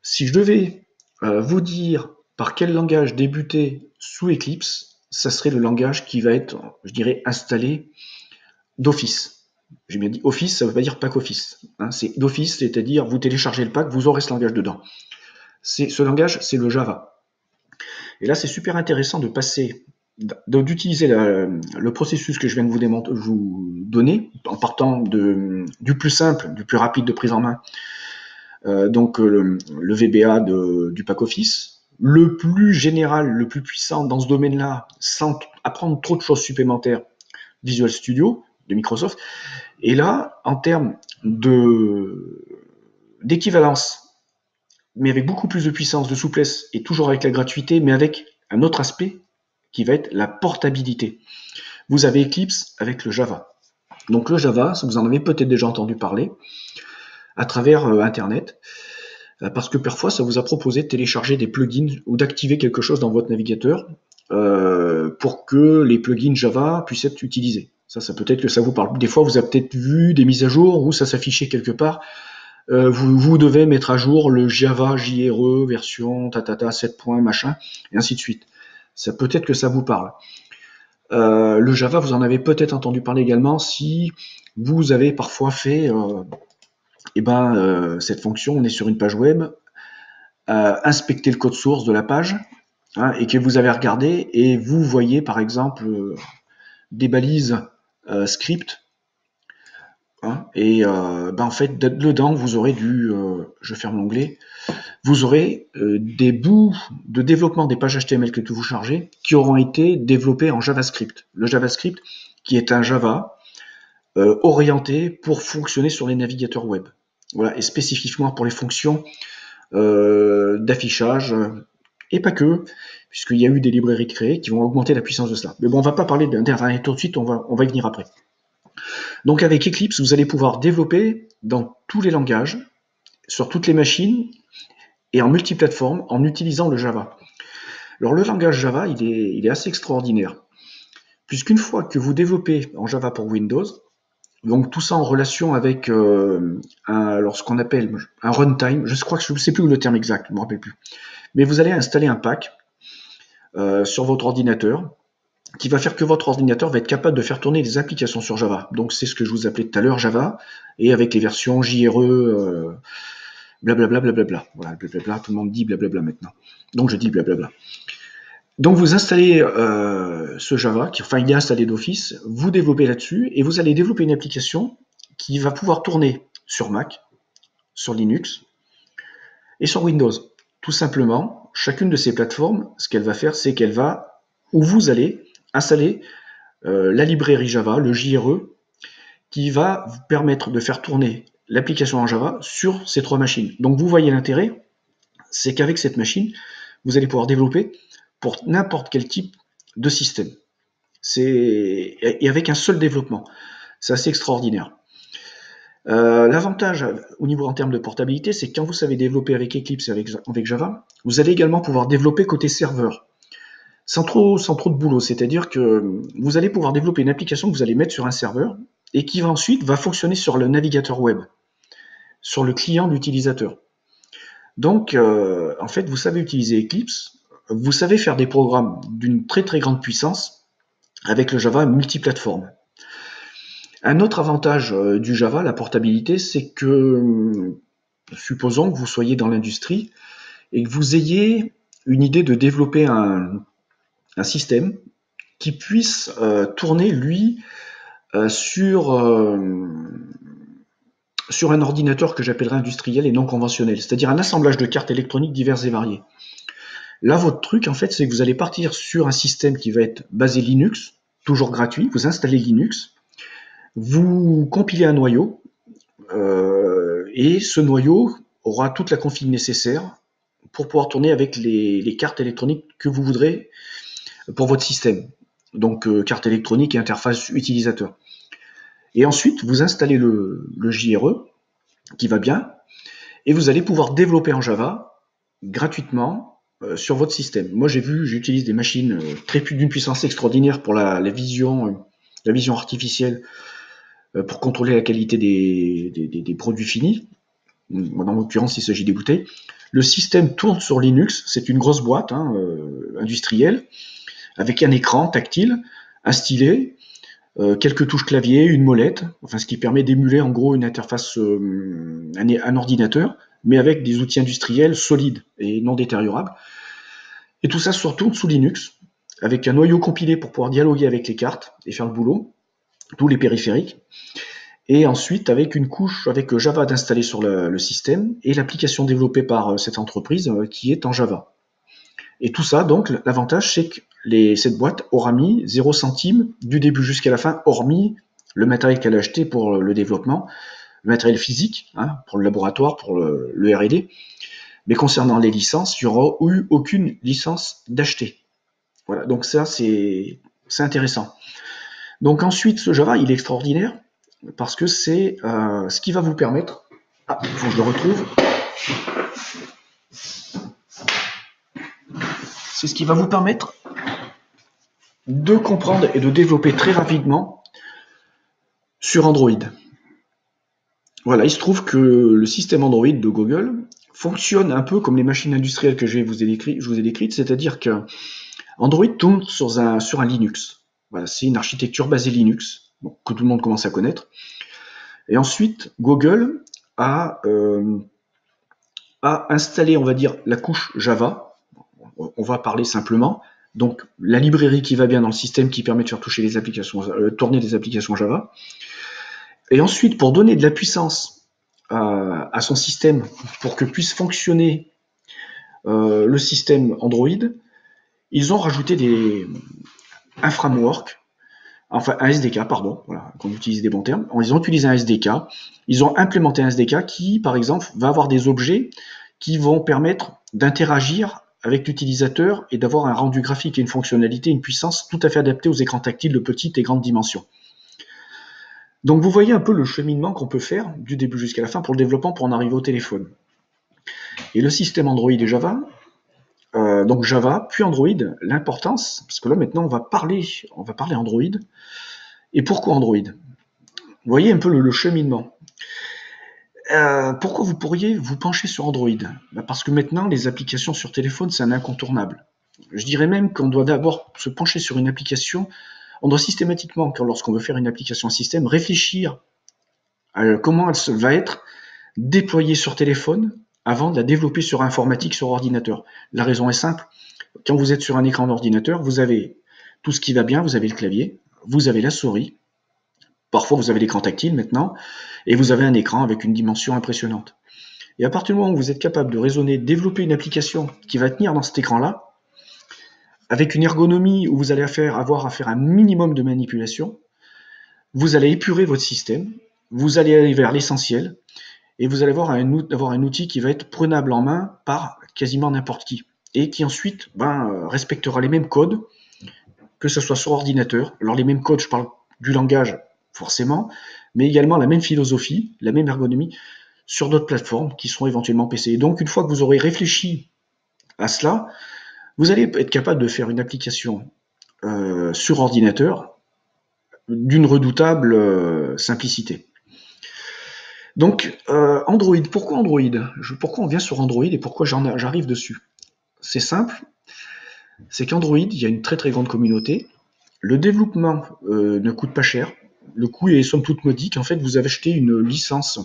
Si je devais vous dire par quel langage débuter sous Eclipse, ça serait le langage qui va être, je dirais, installé d'office. J'ai bien dit office, ça ne veut pas dire pack office. Hein, c'est d'office, c'est-à-dire vous téléchargez le pack, vous aurez ce langage dedans. Ce langage, c'est le Java. Et là, c'est super intéressant de passer, d'utiliser le processus que je viens de vous donner, en partant du plus simple, du plus rapide de prise en main, donc le VBA du pack office, le plus général, le plus puissant dans ce domaine-là, sans apprendre trop de choses supplémentaires, Visual Studio de Microsoft. Et là, en termes d'équivalence, mais avec beaucoup plus de puissance, de souplesse, et toujours avec la gratuité, mais avec un autre aspect qui va être la portabilité. Vous avez Eclipse avec le Java. Donc le Java, vous en avez peut-être déjà entendu parler à travers Internet, parce que parfois ça vous a proposé de télécharger des plugins ou d'activer quelque chose dans votre navigateur pour que les plugins Java puissent être utilisés. Ça peut-être que ça vous parle. Des fois, vous avez peut-être vu des mises à jour où ça s'affichait quelque part. Vous devez mettre à jour le Java JRE version 7 points machin, et ainsi de suite. Ça peut-être que ça vous parle. Le Java, vous en avez peut-être entendu parler également si vous avez parfois fait cette fonction, on est sur une page web, inspecter le code source de la page, hein, et que vous avez regardé et vous voyez par exemple des balises script, hein, et en fait dedans vous aurez je ferme l'onglet, vous aurez des bouts de développement des pages HTML que vous chargez qui auront été développés en JavaScript. Le JavaScript qui est un Java orienté pour fonctionner sur les navigateurs web. Voilà, et spécifiquement pour les fonctions d'affichage, et pas que, puisqu'il y a eu des librairies créées qui vont augmenter la puissance de cela. Mais bon, on va pas parler d'Internet tout de suite, on va y venir après. Donc avec Eclipse, vous allez pouvoir développer dans tous les langages, sur toutes les machines, et en multiplateforme, en utilisant le Java. Alors le langage Java, il est assez extraordinaire, puisqu'une fois que vous développez en Java pour Windows, donc tout ça en relation avec ce qu'on appelle un runtime, je ne sais plus le terme exact, je ne me rappelle plus. Mais vous allez installer un pack sur votre ordinateur qui va faire que votre ordinateur va être capable de faire tourner des applications sur Java. Donc c'est ce que je vous appelais tout à l'heure, Java, et avec les versions JRE, blablabla, blablabla. Voilà, blablabla, tout le monde dit blablabla maintenant. Donc je dis blablabla. Donc vous installez ce Java, il est installé d'office, vous développez là-dessus, et vous allez développer une application qui va pouvoir tourner sur Mac, sur Linux, et sur Windows. Tout simplement, chacune de ces plateformes, ce qu'elle va faire, c'est vous allez installer la librairie Java, le JRE, qui va vous permettre de faire tourner l'application en Java sur ces 3 machines. Donc vous voyez l'intérêt, c'est qu'avec cette machine, vous allez pouvoir développer pour n'importe quel type de système. Et avec un seul développement. C'est assez extraordinaire. L'avantage au niveau en termes de portabilité, c'est que quand vous savez développer avec Eclipse et avec Java, vous allez également pouvoir développer côté serveur. Sans trop de boulot. C'est-à-dire que vous allez pouvoir développer une application que vous allez mettre sur un serveur et qui ensuite va fonctionner sur le navigateur web, sur le client d'utilisateur. Donc, en fait, vous savez utiliser Eclipse, vous savez faire des programmes d'une très très grande puissance avec le Java multiplateforme. Un autre avantage du Java, la portabilité, c'est que, supposons que vous soyez dans l'industrie et que vous ayez une idée de développer un système qui puisse tourner, lui, sur un ordinateur que j'appellerais industriel et non conventionnel, c'est-à-dire un assemblage de cartes électroniques diverses et variées. Là, votre truc, en fait, c'est que vous allez partir sur un système qui va être basé Linux, toujours gratuit, vous installez Linux, vous compilez un noyau, et ce noyau aura toute la config nécessaire pour pouvoir tourner avec les cartes électroniques que vous voudrez pour votre système. Donc, carte électronique et interface utilisateur. Et ensuite, vous installez le JRE, qui va bien, et vous allez pouvoir développer en Java gratuitement sur votre système. Moi, j'utilise des machines d'une puissance extraordinaire pour la vision artificielle pour contrôler la qualité des produits finis. Dans l'occurrence, il s'agit des bouteilles. Le système tourne sur Linux, c'est une grosse boîte industrielle, avec un écran tactile, un stylet, quelques touches clavier, une molette, enfin ce qui permet d'émuler en gros une interface, un ordinateur, mais avec des outils industriels solides et non détériorables. Et tout ça se retourne sous Linux, avec un noyau compilé pour pouvoir dialoguer avec les cartes et faire le boulot, tous les périphériques. Et ensuite avec une couche avec Java d'installer sur le système et l'application développée par cette entreprise qui est en Java. Et tout ça, donc, l'avantage, c'est que cette boîte aura mis 0 centime du début jusqu'à la fin, hormis le matériel qu'elle a acheté pour le développement, le matériel physique, pour le laboratoire, pour le R&D. Mais concernant les licences, il n'y aura eu aucune licence d'achetée. Voilà, donc ça, c'est intéressant. Donc ensuite, ce Java, il est extraordinaire parce que c'est ce qui va vous permettre... Ah, il faut que je le retrouve. C'est ce qui va vous permettre de comprendre et de développer très rapidement sur Android. Voilà, il se trouve que le système Android de Google fonctionne un peu comme les machines industrielles que je vous ai décrites, c'est-à-dire que Android tourne sur un Linux. Voilà, c'est une architecture basée Linux, que tout le monde commence à connaître. Et ensuite, Google a installé, on va dire, la couche Java. On va parler simplement. Donc, la librairie qui va bien dans le système qui permet de faire tourner des applications Java. Et ensuite, pour donner de la puissance à son système, pour que puisse fonctionner le système Android, ils ont rajouté un framework, enfin un SDK, pardon, voilà, qu'on utilise des bons termes. Ils ont utilisé un SDK, ils ont implémenté un SDK qui, par exemple, va avoir des objets qui vont permettre d'interagir avec l'utilisateur et d'avoir un rendu graphique et une fonctionnalité, une puissance tout à fait adaptée aux écrans tactiles de petite et grande dimension. Donc vous voyez un peu le cheminement qu'on peut faire du début jusqu'à la fin pour le développement pour en arriver au téléphone. Et le système Android et Java, donc Java puis Android, l'importance, parce que là maintenant on va parler Android. Et pourquoi Android? Vous voyez un peu le cheminement. Pourquoi vous pourriez vous pencher sur Android? Parce que maintenant, les applications sur téléphone, c'est un incontournable. Je dirais même qu'on doit d'abord se pencher sur une application. On doit systématiquement, lorsqu'on veut faire une application système, réfléchir à comment elle va être déployée sur téléphone avant de la développer sur informatique, sur ordinateur. La raison est simple. Quand vous êtes sur un écran d'ordinateur, vous avez tout ce qui va bien, vous avez le clavier, vous avez la souris, parfois vous avez l'écran tactile maintenant, et vous avez un écran avec une dimension impressionnante. Et à partir du moment où vous êtes capable de raisonner, de développer une application qui va tenir dans cet écran-là, avec une ergonomie où vous allez avoir à faire un minimum de manipulation, vous allez épurer votre système, vous allez aller vers l'essentiel, et vous allez avoir un outil qui va être prenable en main par quasiment n'importe qui, et qui ensuite respectera les mêmes codes, que ce soit sur ordinateur. Alors les mêmes codes, je parle du langage forcément, mais également la même philosophie, la même ergonomie sur d'autres plateformes qui seront éventuellement PC. Et donc une fois que vous aurez réfléchi à cela, vous allez être capable de faire une application sur ordinateur d'une redoutable simplicité. Donc Android, pourquoi Android? Pourquoi on vient sur Android et pourquoi j'arrive dessus? C'est simple, c'est qu'Android, il y a une très très grande communauté. Le développement ne coûte pas cher. Le coût est somme toute modique. En fait, vous avez acheté une licence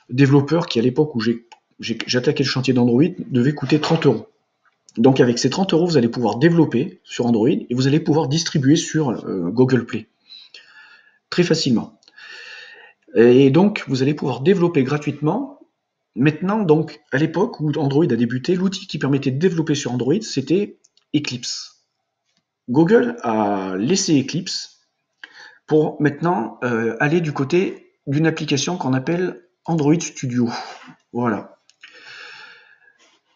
développeur qui, à l'époque où j'ai j'ai attaqué le chantier d'Android, devait coûter 30 euros. Donc avec ces 30 euros, vous allez pouvoir développer sur Android et vous allez pouvoir distribuer sur Google Play très facilement. Et donc vous allez pouvoir développer gratuitement. Maintenant, donc à l'époque où Android a débuté, l'outil qui permettait de développer sur Android, c'était Eclipse. Google a laissé Eclipse pour maintenant aller du côté d'une application qu'on appelle Android Studio. Voilà.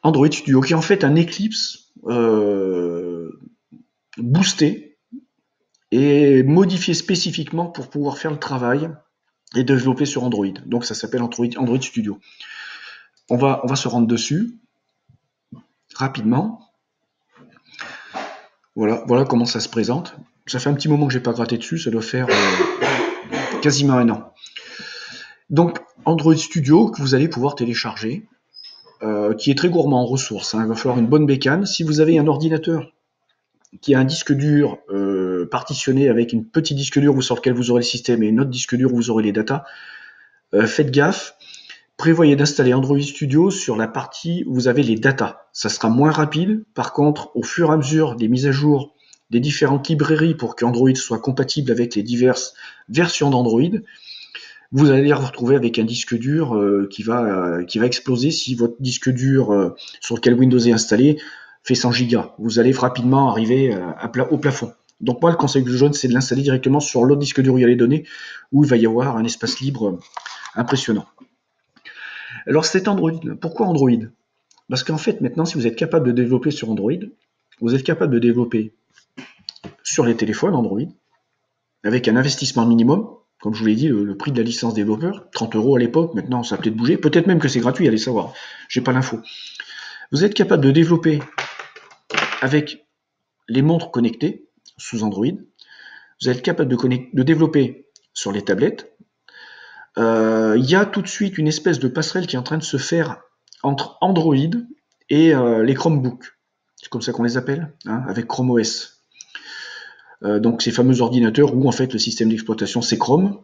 Android Studio, qui est en fait un Eclipse boosté et modifié spécifiquement pour pouvoir faire le travail et développer sur Android. Donc ça s'appelle Android Studio. On va se rendre dessus rapidement. Voilà comment ça se présente. Ça fait un petit moment que j'ai pas gratté dessus, ça doit faire quasiment un an. Donc Android Studio que vous allez pouvoir télécharger, qui est très gourmand en ressources. Il va falloir une bonne bécane. Si vous avez un ordinateur qui a un disque dur partitionné avec une petite disque dur sur lequel vous aurez le système et une autre disque dur où vous aurez les datas, faites gaffe. Prévoyez d'installer Android Studio sur la partie où vous avez les datas. Ça sera moins rapide. Par contre, au fur et à mesure des mises à jour des différentes librairies pour que Android soit compatible avec les diverses versions d'Android, vous allez vous retrouver avec un disque dur qui va exploser si votre disque dur sur lequel Windows est installé fait 100 gigas. Vous allez rapidement arriver au plafond. Donc moi, le conseil que je donne, c'est de l'installer directement sur l'autre disque dur où il y a les données, où il va y avoir un espace libre impressionnant. Alors cet Android, pourquoi Android? Parce qu'en fait, maintenant, si vous êtes capable de développer sur Android, vous êtes capable de développer sur les téléphones Android, avec un investissement minimum. Comme je vous l'ai dit, le prix de la licence développeur, 30 euros à l'époque, maintenant ça a peut-être bougé, peut-être même que c'est gratuit, allez savoir, j'ai pas l'info. Vous êtes capable de développer avec les montres connectées sous Android, vous êtes capable de développer sur les tablettes. Il y a tout de suite une espèce de passerelle qui est en train de se faire entre Android et les Chromebooks. C'est comme ça qu'on les appelle, hein, avec Chrome OS. Donc ces fameux ordinateurs où en fait le système d'exploitation c'est Chrome.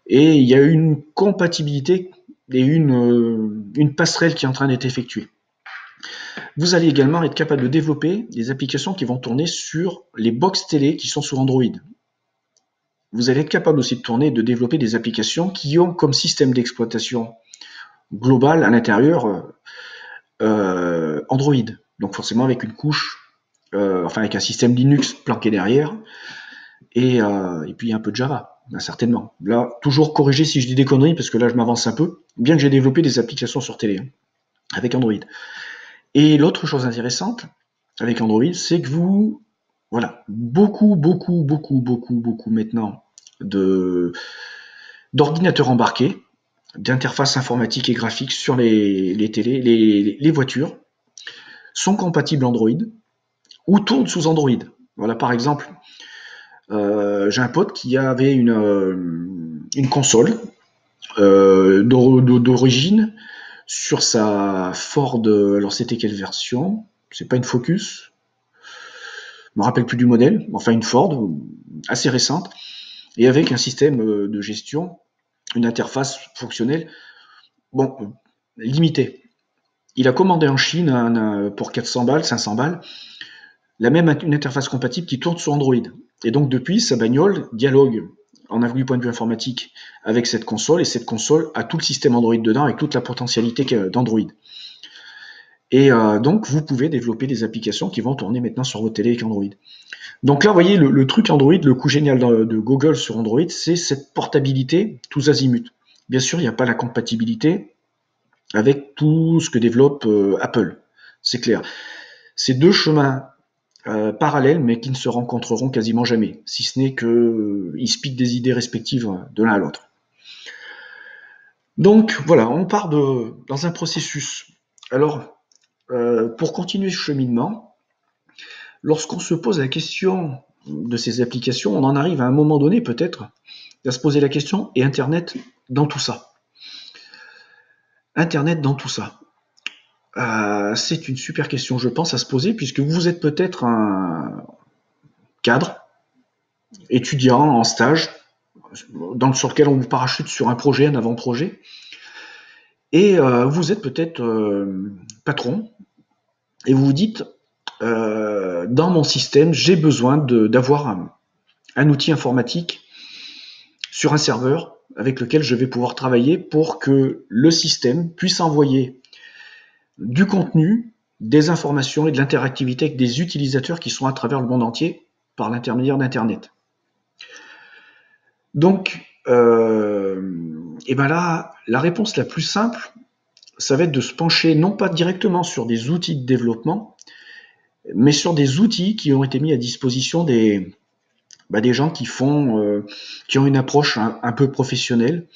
Et il y a une compatibilité et une passerelle qui est en train d'être effectuée. Vous allez également être capable de développer des applications qui vont tourner sur les box télé qui sont sur Android. Vous allez être capable aussi de développer des applications qui ont comme système d'exploitation global à l'intérieur Android. Donc forcément avec une couche, avec un système Linux planqué derrière, et puis un peu de Java, certainement. Là, toujours corriger si je dis des conneries, parce que là je m'avance un peu, bien que j'ai développé des applications sur télé, avec Android. Et l'autre chose intéressante avec Android, c'est que beaucoup maintenant d'ordinateurs embarqués, d'interfaces informatiques et graphiques sur les télés, les voitures, sont compatibles Android ou tournent sous Android. Voilà, par exemple, j'ai un pote qui avait une console d'origine sur sa Ford. Alors c'était quelle version? C'est pas une Focus, je me rappelle plus du modèle. Enfin une Ford assez récente et avec un système de gestion, une interface fonctionnelle, limitée. Il a commandé en Chine pour 400 balles, 500 balles, une interface compatible qui tourne sur Android. Et donc depuis, sa bagnole dialogue du point de vue informatique avec cette console, et cette console a tout le système Android dedans avec toute la potentialité d'Android. Et donc vous pouvez développer des applications qui vont tourner maintenant sur vos télé avec Android. Donc là, vous voyez, le truc Android, le coup génial de Google sur Android, c'est cette portabilité tous azimuts. Bien sûr, il n'y a pas la compatibilité avec tout ce que développe Apple, c'est clair. C'est deux chemins parallèles, mais qui ne se rencontreront quasiment jamais, si ce n'est qu'ils se piquent des idées respectives de l'un à l'autre. Donc voilà, on part dans un processus. Alors, pour continuer ce cheminement, lorsqu'on se pose la question de ces applications, on en arrive à un moment donné peut-être à se poser la question, et Internet dans tout ça? Internet dans tout ça. C'est une super question, je pense, à se poser, puisque vous êtes peut-être un cadre, étudiant en stage, sur lequel on vous parachute sur un projet, un avant-projet, Et vous êtes peut-être patron et vous vous dites, dans mon système, j'ai besoin d'avoir un outil informatique sur un serveur avec lequel je vais pouvoir travailler pour que le système puisse envoyer du contenu, des informations et de l'interactivité avec des utilisateurs qui sont à travers le monde entier par l'intermédiaire d'Internet. Donc, et ben là, la réponse la plus simple, ça va être de se pencher non pas directement sur des outils de développement, mais sur des outils qui ont été mis à disposition des gens qui ont une approche un peu professionnelle.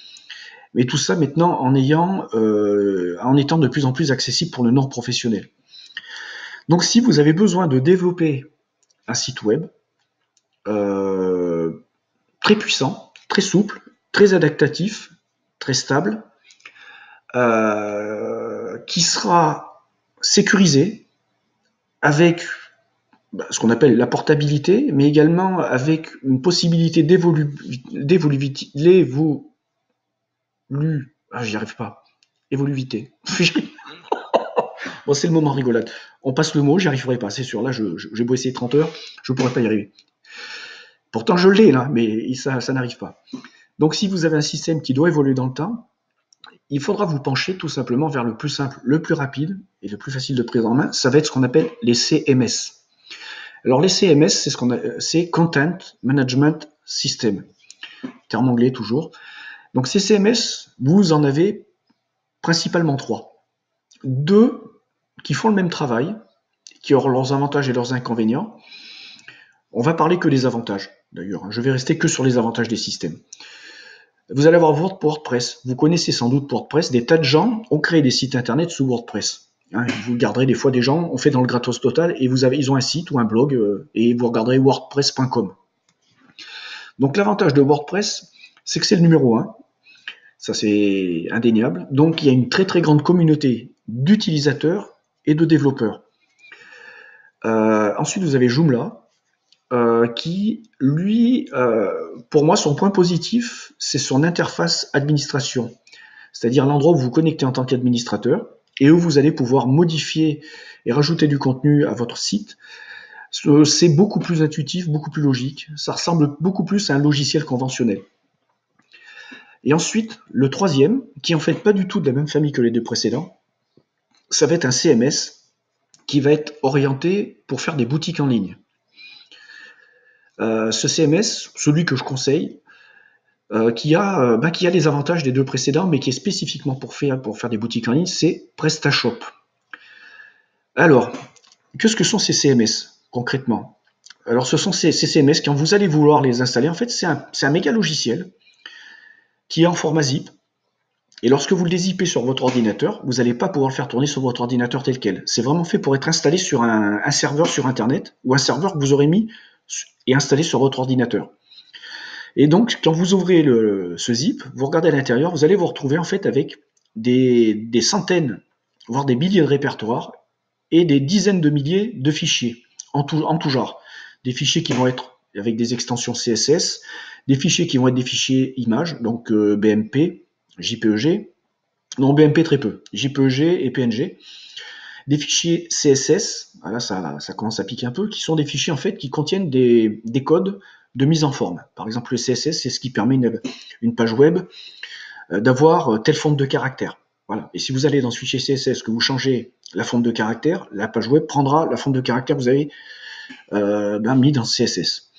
Mais tout ça maintenant en étant de plus en plus accessible pour le non professionnel. Donc, si vous avez besoin de développer un site web euh, très puissant, très souple, très adaptatif, très stable, qui sera sécurisé avec ce qu'on appelle la portabilité, mais également avec une possibilité j'y arrive pas. Évolutivité. Bon, c'est le moment rigolade. On passe le mot, j'y arriverai pas, c'est sûr. Là, j'ai beau essayer 30 heures, je pourrais pas y arriver. Pourtant, je l'ai là, mais ça n'arrive pas. Donc, si vous avez un système qui doit évoluer dans le temps, il faudra vous pencher tout simplement vers le plus simple, le plus rapide et le plus facile de prise en main. Ça va être ce qu'on appelle les CMS. Alors, les CMS, c'est Content Management System. Terme anglais toujours. Donc, ces CMS, vous en avez principalement 3. 2 qui font le même travail, qui auront leurs avantages et leurs inconvénients. On va parler que des avantages, d'ailleurs. Je vais rester que sur les avantages des systèmes. Vous allez avoir WordPress. Vous connaissez sans doute WordPress. Des tas de gens ont créé des sites internet sous WordPress. Vous regarderez des fois des gens ont fait dans le gratos total et ils ont un site ou un blog et vous regarderez wordpress.com. Donc l'avantage de WordPress, c'est que c'est le numéro 1. Ça, c'est indéniable. Donc il y a une très très grande communauté d'utilisateurs et de développeurs. Ensuite, vous avez Joomla, qui, lui, pour moi, son point positif, c'est son interface administration. C'est-à-dire l'endroit où vous vous connectez en tant qu'administrateur et où vous allez pouvoir modifier et rajouter du contenu à votre site. C'est beaucoup plus intuitif, beaucoup plus logique. Ça ressemble beaucoup plus à un logiciel conventionnel. Et ensuite, le troisième, qui est en fait pas du tout de la même famille que les 2 précédents, ça va être un CMS qui va être orienté pour faire des boutiques en ligne. Ce CMS, celui que je conseille, qui a les avantages des 2 précédents, mais qui est spécifiquement pour faire des boutiques en ligne, c'est PrestaShop. Alors, qu'est-ce que sont ces CMS concrètement? Alors, ce sont ces CMS, quand vous allez vouloir les installer, en fait, c'est un méga logiciel qui est en format zip. Et lorsque vous le dézippez sur votre ordinateur, vous n'allez pas pouvoir le faire tourner sur votre ordinateur tel quel. C'est vraiment fait pour être installé sur un serveur sur Internet ou un serveur que vous aurez mis et installé sur votre ordinateur. Et donc, quand vous ouvrez ce zip, vous regardez à l'intérieur, vous allez vous retrouver en fait avec des centaines, voire des milliers de répertoires et des dizaines de milliers de fichiers en tout genre. Des fichiers qui vont être avec des extensions CSS, des fichiers qui vont être des fichiers images, donc BMP, JPEG, non BMP très peu, JPEG et PNG, des fichiers CSS, là ça commence à piquer un peu, qui sont des fichiers en fait qui contiennent des codes de mise en forme. Par exemple, le CSS, c'est ce qui permet une page web d'avoir telle forme de caractère. Voilà. Et si vous allez dans ce fichier CSS, que vous changez la forme de caractère, la page web prendra la forme de caractère que vous avez mis dans ce CSS.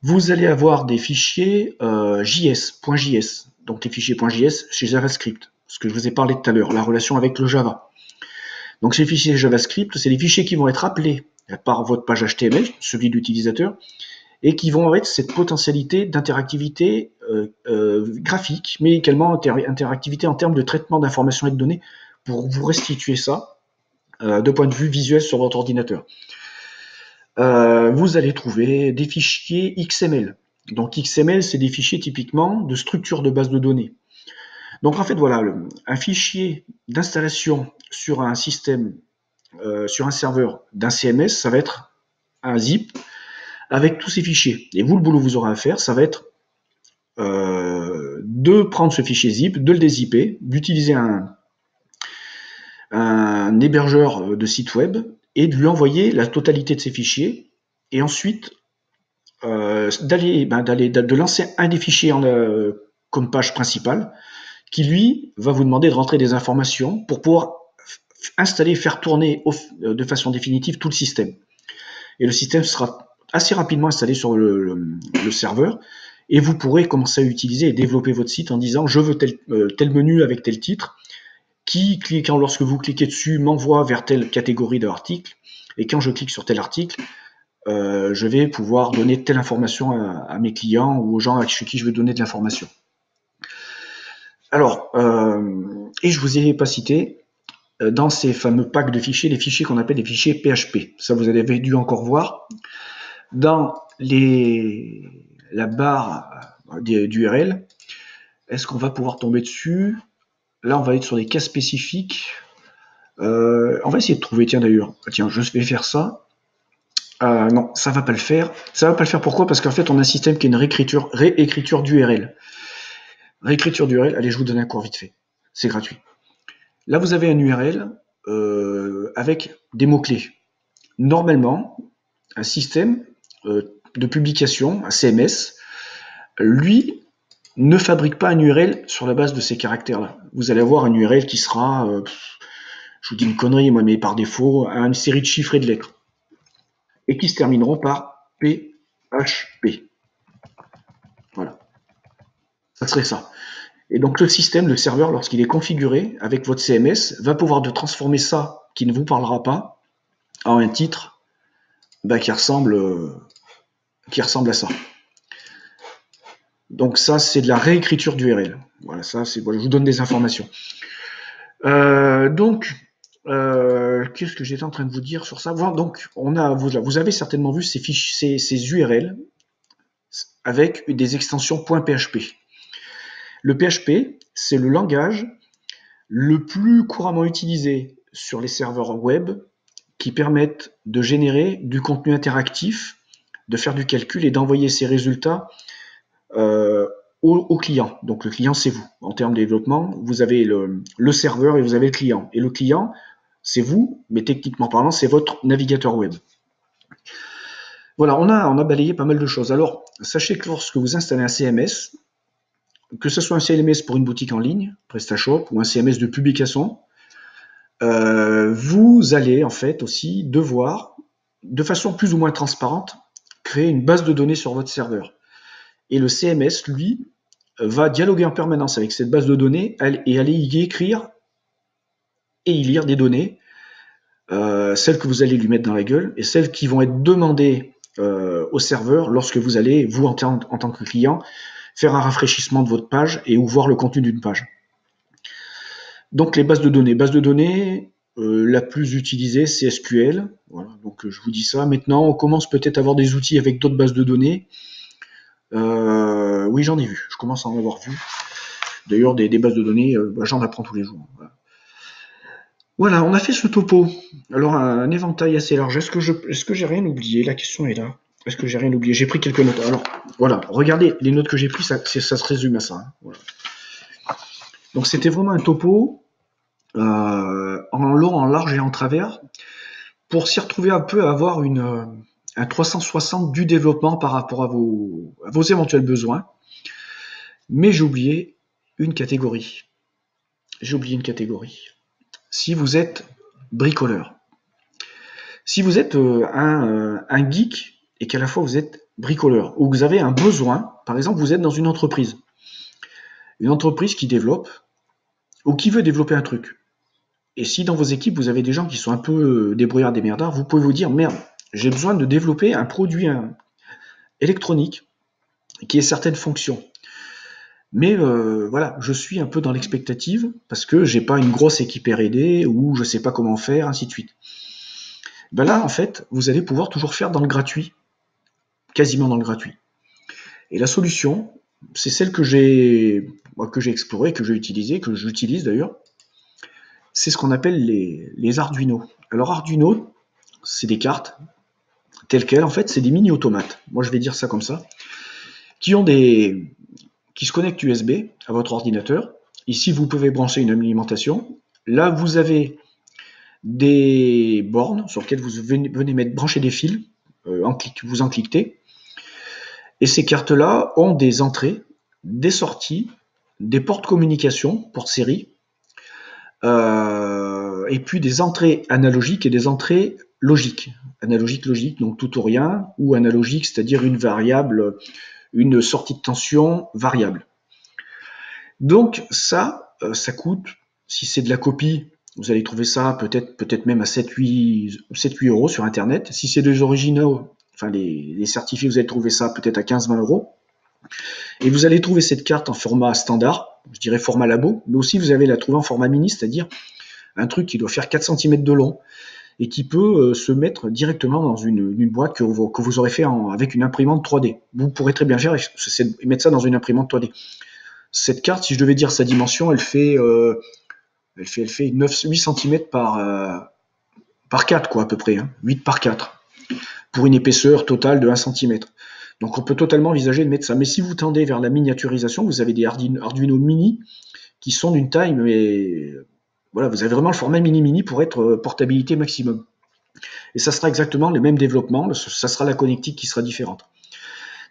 Vous allez avoir des fichiers .js, donc les fichiers .js chez JavaScript, ce que je vous ai parlé tout à l'heure, la relation avec le Java. Donc ces fichiers JavaScript, c'est des fichiers qui vont être appelés par votre page HTML, celui de l'utilisateur, et qui vont avoir cette potentialité d'interactivité graphique, mais également interactivité en termes de traitement d'informations et de données pour vous restituer ça de point de vue visuel sur votre ordinateur. Vous allez trouver des fichiers XML. Donc XML, c'est des fichiers typiquement de structure de base de données. Donc en fait, voilà, un fichier d'installation sur un système, sur un serveur d'un CMS, ça va être un zip avec tous ces fichiers. Et vous, le boulot que vous aurez à faire, ça va être de prendre ce fichier zip, de le dézipper, d'utiliser un un hébergeur de site web et de lui envoyer la totalité de ses fichiers, et ensuite de lancer un des fichiers comme page principale, qui lui va vous demander de rentrer des informations pour pouvoir installer et faire tourner de façon définitive tout le système. Et le système sera assez rapidement installé sur le serveur, et vous pourrez commencer à utiliser et développer votre site en disant je veux tel menu avec tel titre, qui, lorsque vous cliquez dessus, m'envoie vers telle catégorie d'article, et quand je clique sur tel article, je vais pouvoir donner telle information à mes clients ou aux gens à qui je veux donner de l'information. Alors, et je vous ai pas cité, dans ces fameux packs de fichiers, les fichiers qu'on appelle les fichiers PHP. Ça, vous avez dû encore voir. Dans la barre d'URL, est-ce qu'on va pouvoir tomber dessus? Là, on va être sur des cas spécifiques. On va essayer de trouver, tiens d'ailleurs, tiens, je vais faire ça. Non, ça va pas le faire. Ça va pas le faire, pourquoi? Parce qu'en fait, on a un système qui est une réécriture d'URL. Réécriture d'URL, allez, je vous donne un cours vite fait. C'est gratuit. Là, vous avez un URL avec des mots-clés. Normalement, un système de publication, un CMS, lui, ne fabrique pas un URL sur la base de ces caractères-là. Vous allez avoir un URL qui sera, je vous dis une connerie, moi, mais par défaut, une série de chiffres et de lettres, et qui se termineront par PHP. Voilà. Ça serait ça. Et donc le système, le serveur, lorsqu'il est configuré avec votre CMS, va pouvoir transformer ça, qui ne vous parlera pas, en un titre qui ressemble à ça. Donc ça, c'est de la réécriture d'URL. Voilà, ça, c'est. Voilà, je vous donne des informations. Qu'est-ce que j'étais en train de vous dire sur ça? Donc, vous avez certainement vu ces URL avec des extensions .php. Le PHP, c'est le langage le plus couramment utilisé sur les serveurs web qui permettent de générer du contenu interactif, de faire du calcul et d'envoyer ces résultats au client. Donc le client, c'est vous. En termes de développement, vous avez le serveur et vous avez le client. Et le client, c'est vous, mais techniquement parlant, c'est votre navigateur web. Voilà, on a balayé pas mal de choses. Alors, sachez que lorsque vous installez un CMS, que ce soit un CMS pour une boutique en ligne, PrestaShop, ou un CMS de publication, vous allez en fait aussi devoir, de façon plus ou moins transparente, créer une base de données sur votre serveur. Et le CMS, lui, va dialoguer en permanence avec cette base de données et aller y écrire et y lire des données, celles que vous allez lui mettre dans la gueule et celles qui vont être demandées au serveur lorsque vous allez, vous en tant que client, faire un rafraîchissement de votre page et ou voir le contenu d'une page. Donc les bases de données, la plus utilisée, c'est SQL. Voilà, donc je vous dis ça. Maintenant, on commence peut-être à avoir des outils avec d'autres bases de données. Oui, j'en ai vu. Je commence à en avoir vu. D'ailleurs, des bases de données, j'en apprends tous les jours. Voilà, on a fait ce topo. Alors, un éventail assez large. Est-ce que j'ai rien oublié? La question est là. Est-ce que j'ai rien oublié? J'ai pris quelques notes. Alors, voilà, regardez les notes que j'ai prises, ça se résume à ça. Hein. Voilà. Donc, c'était vraiment un topo en long, en large et en travers pour s'y retrouver un peu, à avoir un 360 du développement par rapport à vos éventuels besoins. Mais j'ai oublié une catégorie. Si vous êtes bricoleur, si vous êtes un geek et qu'à la fois vous êtes bricoleur, ou vous avez un besoin, par exemple vous êtes dans une entreprise qui développe ou qui veut développer un truc. Et si dans vos équipes vous avez des gens qui sont un peu débrouillards, démerdards, vous pouvez vous dire merde, j'ai besoin de développer un produit électronique qui ait certaines fonctions. Mais voilà, je suis un peu dans l'expectative parce que j'ai pas une grosse équipe R&D ou je sais pas comment faire, ainsi de suite. Ben là, en fait, vous allez pouvoir toujours faire dans le gratuit, quasiment dans le gratuit. Et la solution, c'est celle que j'ai explorée, que j'ai utilisée, que j'utilise d'ailleurs. C'est ce qu'on appelle les Arduino. Alors Arduino, c'est des cartes telles quelles, en fait, c'est des mini-automates. Moi, je vais dire ça comme ça, qui se connectent USB à votre ordinateur. Ici, vous pouvez brancher une alimentation. Là, vous avez des bornes sur lesquelles vous venez mettre, brancher des fils, vous en cliquez. Et ces cartes-là ont des entrées, des sorties, des portes communication, porte série, et puis des entrées analogiques et des entrées logiques. Analogique, logique, donc tout ou rien, ou analogique, c'est-à-dire une variable, une sortie de tension variable. Donc ça coûte, si c'est de la copie, vous allez trouver ça peut-être même à 7-8 euros sur Internet. Si c'est des originaux, enfin les certifiés, vous allez trouver ça peut-être à 15-20 euros. Et vous allez trouver cette carte en format standard, je dirais format labo, mais aussi vous allez la trouver en format mini, c'est-à-dire un truc qui doit faire 4 cm de long et qui peut se mettre directement dans une boîte que vous aurez fait avec une imprimante 3D. Vous pourrez très bien faire, c'est mettre ça dans une imprimante 3D. Cette carte, si je devais dire sa dimension, elle fait 8 cm par 4, quoi, à peu près, hein, 8 par 4, pour une épaisseur totale de 1 cm. Donc on peut totalement envisager de mettre ça. Mais si vous tendez vers la miniaturisation, vous avez des Arduino mini qui sont d'une taille, mais voilà, vous avez vraiment le format mini pour être portabilité maximum. Et ça sera exactement les mêmes développements, ça sera la connectique qui sera différente.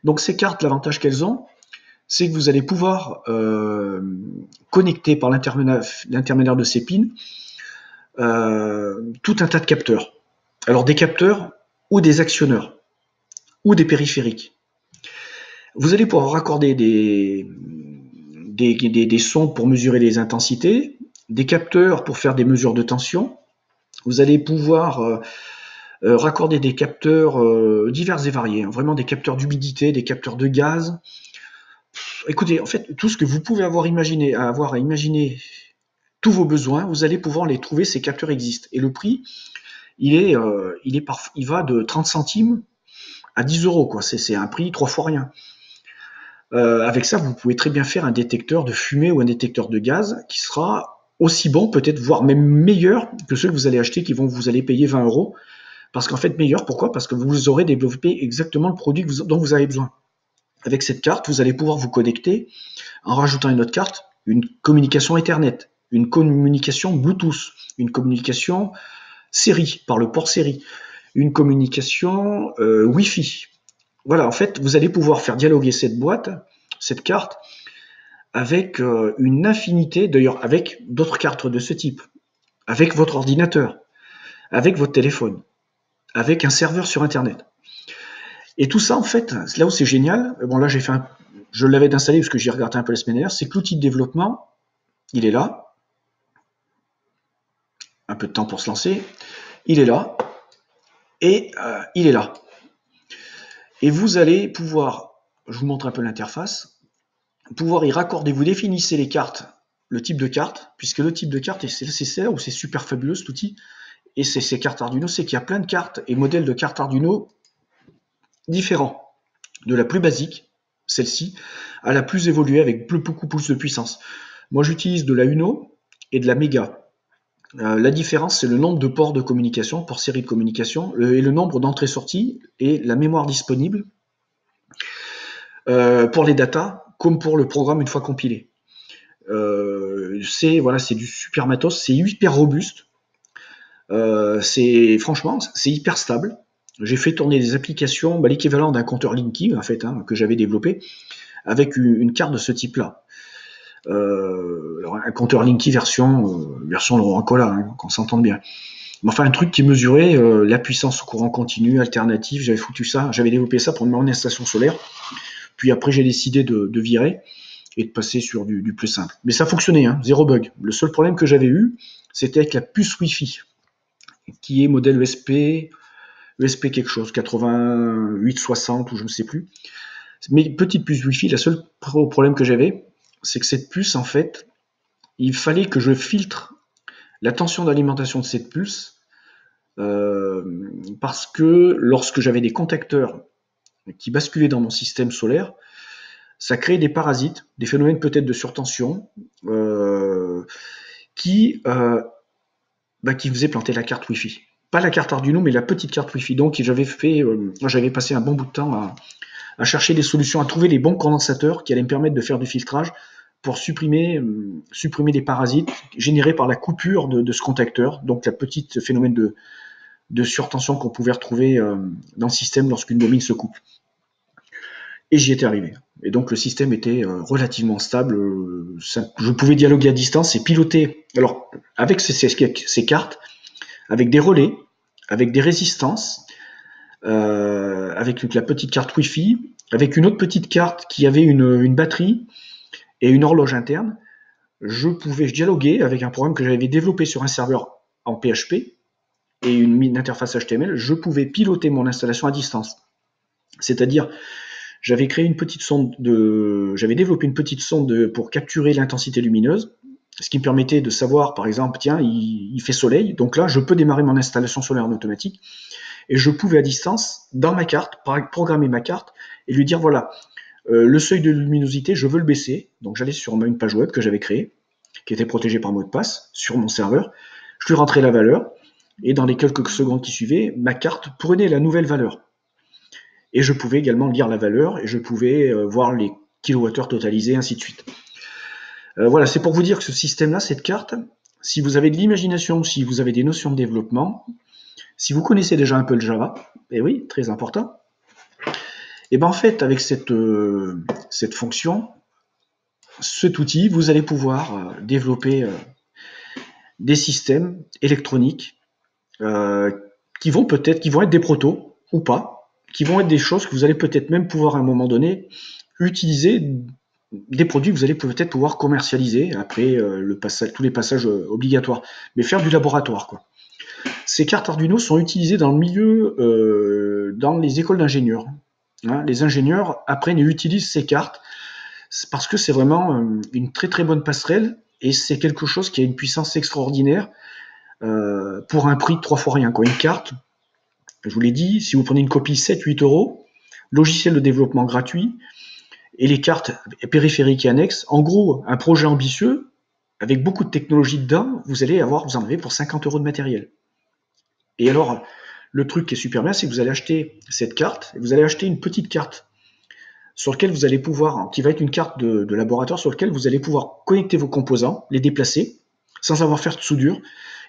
Donc ces cartes, l'avantage qu'elles ont, c'est que vous allez pouvoir connecter par l'intermédiaire de ces pins tout un tas de capteurs. Alors des capteurs ou des actionneurs ou des périphériques. Vous allez pouvoir raccorder des sons pour mesurer les intensités, des capteurs pour faire des mesures de tension. Vous allez pouvoir raccorder des capteurs divers et variés, hein, vraiment des capteurs d'humidité, des capteurs de gaz. Écoutez, en fait, tout ce que vous pouvez avoir à imaginer tous vos besoins, vous allez pouvoir les trouver, ces capteurs existent. Et le prix, il va de 30 centimes à 10 euros, quoi. C'est un prix 3 fois rien. Avec ça, vous pouvez très bien faire un détecteur de fumée ou un détecteur de gaz qui sera aussi bon, peut-être voire même meilleur que ceux que vous allez acheter, vous allez payer 20 euros. Parce qu'en fait, meilleur, pourquoi? Parce que vous aurez développé exactement le produit dont vous avez besoin. Avec cette carte, vous allez pouvoir vous connecter en rajoutant une autre carte, une communication Ethernet, une communication Bluetooth, une communication série, par le port série, une communication Wi-Fi. Voilà, en fait, vous allez pouvoir faire dialoguer cette carte, avec une infinité, d'ailleurs avec d'autres cartes de ce type, avec votre ordinateur, avec votre téléphone, avec un serveur sur Internet. Et tout ça, en fait, là où c'est génial, bon là je l'avais installé parce que j'ai regardé un peu la semaine dernière, c'est que l'outil de développement, il est là, un peu de temps pour se lancer, il est là, et il est là. Et vous allez pouvoir, je vous montre un peu l'interface, pouvoir y raccorder, vous définissez les cartes, le type de carte, puisque le type de carte, c'est là où c'est super fabuleux cet outil, et ces cartes Arduino, c'est qu'il y a plein de cartes et modèles de cartes Arduino différents. De la plus basique, celle-ci, à la plus évoluée avec beaucoup plus de puissance. Moi, j'utilise de la Uno et de la Mega. La différence, c'est le nombre de ports de communication, ports série de communication, et le nombre d'entrées-sorties et la mémoire disponible pour les datas, comme pour le programme une fois compilé. C'est du super matos, c'est hyper robuste. Franchement, c'est hyper stable. J'ai fait tourner des applications, l'équivalent d'un compteur Linky, en fait, hein, que j'avais développé, avec une carte de ce type-là. Alors un compteur Linky version Laurent Collat, hein, qu'on s'entende bien. Mais enfin, un truc qui mesurait la puissance au courant continu, alternative. J'avais développé ça pour mon installation solaire. Puis après, j'ai décidé de virer et de passer sur du plus simple. Mais ça fonctionnait, hein, zéro bug. Le seul problème que j'avais eu, c'était avec la puce Wi-Fi, qui est modèle ESP quelque chose, 8860 ou je ne sais plus. Mais petite puce Wi-Fi, le seul problème que j'avais, c'est que cette puce, en fait, il fallait que je filtre la tension d'alimentation de cette puce parce que lorsque j'avais des contacteurs qui basculaient dans mon système solaire, ça créait des parasites, des phénomènes peut-être de surtension qui faisaient planter la carte Wi-Fi. Pas la carte Arduino, mais la petite carte Wi-Fi. Donc j'avais passé un bon bout de temps à chercher des solutions, à trouver les bons condensateurs qui allaient me permettre de faire du filtrage pour supprimer les parasites générés par la coupure de ce contacteur, donc la petite phénomène de surtension qu'on pouvait retrouver dans le système lorsqu'une bobine se coupe. Et j'y étais arrivé. Et donc le système était relativement stable. Je pouvais dialoguer à distance et piloter. Alors avec ces cartes, avec des relais, avec des résistances, avec la petite carte Wi-Fi, avec une autre petite carte qui avait une batterie et une horloge interne, je pouvais dialoguer avec un programme que j'avais développé sur un serveur en PHP et une interface HTML. Je pouvais piloter mon installation à distance. C'est-à-dire, j'avais développé une petite sonde pour capturer l'intensité lumineuse, ce qui me permettait de savoir, par exemple, tiens, il fait soleil, donc là, je peux démarrer mon installation solaire en automatique, et je pouvais à distance, dans ma carte, programmer ma carte, et lui dire, voilà, le seuil de luminosité, je veux le baisser, donc j'allais sur une page web que j'avais créée, qui était protégée par mot de passe, sur mon serveur, je lui rentrais la valeur, et dans les quelques secondes qui suivaient, ma carte prenait la nouvelle valeur. Et je pouvais également lire la valeur, et je pouvais voir les kilowattheures totalisés, ainsi de suite. Voilà, c'est pour vous dire que ce système-là, cette carte, si vous avez de l'imagination, si vous avez des notions de développement, si vous connaissez déjà un peu le Java, et oui, très important, et bien en fait, avec cette fonction, cet outil, vous allez pouvoir développer des systèmes électroniques qui vont être des protos ou pas, qui vont être des choses que vous allez peut-être même pouvoir à un moment donné utiliser, des produits que vous allez peut-être pouvoir commercialiser après tous les passages obligatoires, mais faire du laboratoire, quoi. Ces cartes Arduino sont utilisées dans le milieu, dans les écoles d'ingénieurs. Hein, les ingénieurs apprennent et utilisent ces cartes parce que c'est vraiment une très très bonne passerelle et c'est quelque chose qui a une puissance extraordinaire pour un prix de 3 fois rien, quoi. Une carte, je vous l'ai dit, si vous prenez une copie 7-8 euros, logiciel de développement gratuit et les cartes périphériques et annexes, en gros, un projet ambitieux avec beaucoup de technologie dedans, vous en avez pour 50 euros de matériel. Et alors, le truc qui est super bien, c'est que vous allez acheter cette carte, et vous allez acheter une petite carte sur laquelle vous allez pouvoir, qui va être une carte de laboratoire sur laquelle vous allez pouvoir connecter vos composants, les déplacer, sans avoir à faire de soudure,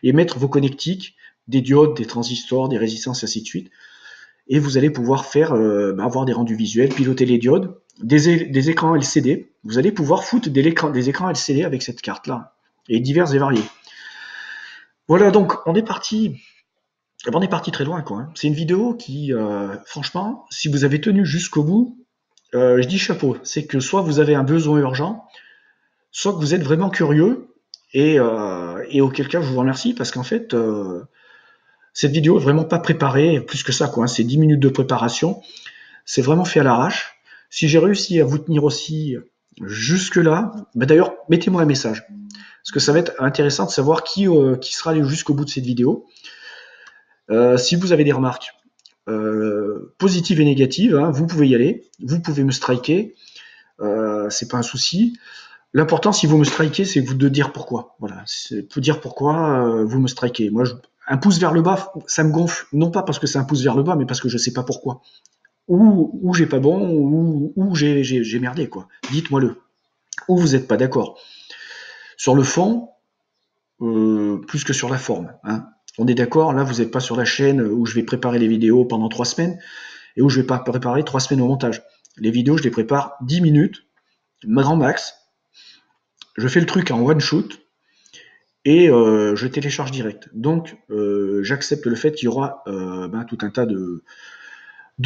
et mettre vos connectiques, des diodes, des transistors, des résistances, ainsi de suite. Et vous allez pouvoir avoir des rendus visuels, piloter les diodes, des écrans LCD. Vous allez pouvoir foutre des écrans LCD avec cette carte-là, et divers et variés. Voilà, donc on est parti très loin, quoi. C'est une vidéo qui, franchement, si vous avez tenu jusqu'au bout, je dis chapeau. C'est que soit vous avez un besoin urgent, soit que vous êtes vraiment curieux, et auquel cas je vous remercie, parce qu'en fait, cette vidéo est vraiment pas préparée, plus que ça, quoi. C'est 10 minutes de préparation. C'est vraiment fait à l'arrache. Si j'ai réussi à vous tenir aussi jusque-là, d'ailleurs, mettez-moi un message. Parce que ça va être intéressant de savoir qui sera allé jusqu'au bout de cette vidéo. Si vous avez des remarques positives et négatives, hein, vous pouvez y aller, vous pouvez me striker, c'est pas un souci. L'important, si vous me strikez, c'est de dire pourquoi. Voilà, c'est de dire pourquoi vous me strikez. Moi, un pouce vers le bas, ça me gonfle, non pas parce que c'est un pouce vers le bas, mais parce que je sais pas pourquoi. Ou j'ai pas bon, ou j'ai merdé, quoi. Dites-moi-le. Ou vous n'êtes pas d'accord. Sur le fond, plus que sur la forme, hein. On est d'accord, là vous n'êtes pas sur la chaîne où je vais préparer les vidéos pendant 3 semaines et où je vais pas préparer 3 semaines au montage. Les vidéos, je les prépare 10 minutes, grand max. Je fais le truc en one shoot et je télécharge direct. Donc j'accepte le fait qu'il y aura tout un tas de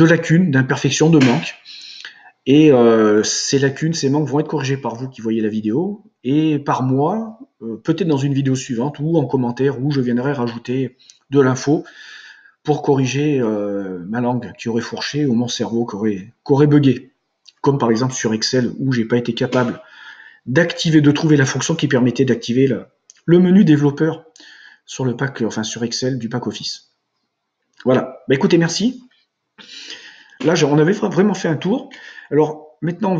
lacunes, d'imperfections, de manques. Et ces lacunes, ces manques vont être corrigés par vous qui voyez la vidéo et par moi, peut-être dans une vidéo suivante ou en commentaire où je viendrai rajouter de l'info pour corriger ma langue qui aurait fourché ou mon cerveau qui aurait bugué. Comme par exemple sur Excel où j'ai pas été capable de trouver la fonction qui permettait d'activer le menu développeur sur sur Excel du pack Office. Voilà. Bah écoutez, merci. Là, on avait vraiment fait un tour. Alors maintenant,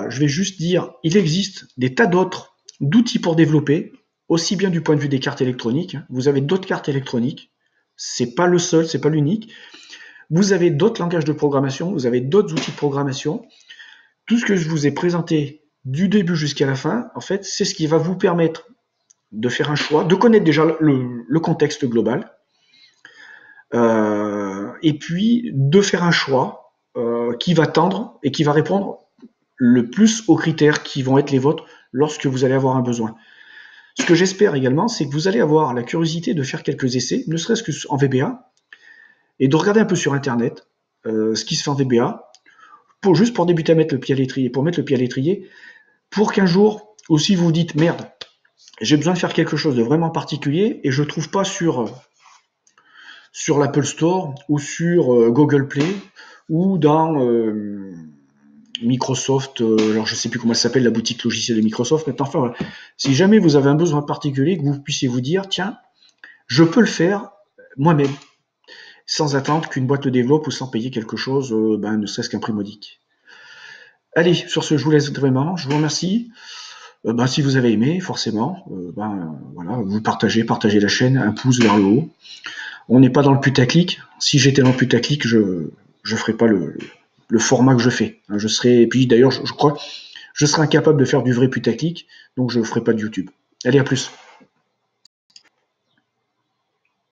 je vais juste dire, il existe des tas d'autres d'outils pour développer, aussi bien du point de vue des cartes électroniques. Vous avez d'autres cartes électroniques. C'est pas le seul, c'est pas l'unique. Vous avez d'autres langages de programmation, vous avez d'autres outils de programmation. Tout ce que je vous ai présenté du début jusqu'à la fin, en fait, c'est ce qui va vous permettre de faire un choix, de connaître déjà le contexte global, et puis de faire un choix qui va tendre et qui va répondre le plus aux critères qui vont être les vôtres lorsque vous allez avoir un besoin. Ce que j'espère également, c'est que vous allez avoir la curiosité de faire quelques essais, ne serait-ce qu'en VBA, et de regarder un peu sur Internet ce qui se fait en VBA, juste pour débuter à mettre le pied à l'étrier, pour mettre le pied à l'étrier, pour qu'un jour, aussi vous vous dites, merde, j'ai besoin de faire quelque chose de vraiment particulier, et je ne trouve pas sur l'Apple Store, ou sur Google Play, ou dans Microsoft, alors je ne sais plus comment ça s'appelle, la boutique logicielle de Microsoft, mais enfin voilà. Si jamais vous avez un besoin particulier, que vous puissiez vous dire, tiens, je peux le faire moi-même, sans attendre qu'une boîte le développe ou sans payer quelque chose, ne serait-ce qu'un prix modique. Allez, sur ce, je vous laisse vraiment, je vous remercie. Si vous avez aimé, forcément, voilà, vous partagez la chaîne, un pouce vers le haut. On n'est pas dans le putaclic. Si j'étais dans le putaclic, je ferais pas le format que je fais. Je serais, et puis d'ailleurs, je crois, je serais incapable de faire du vrai putaclic, donc je ferai pas de YouTube. Allez, à plus.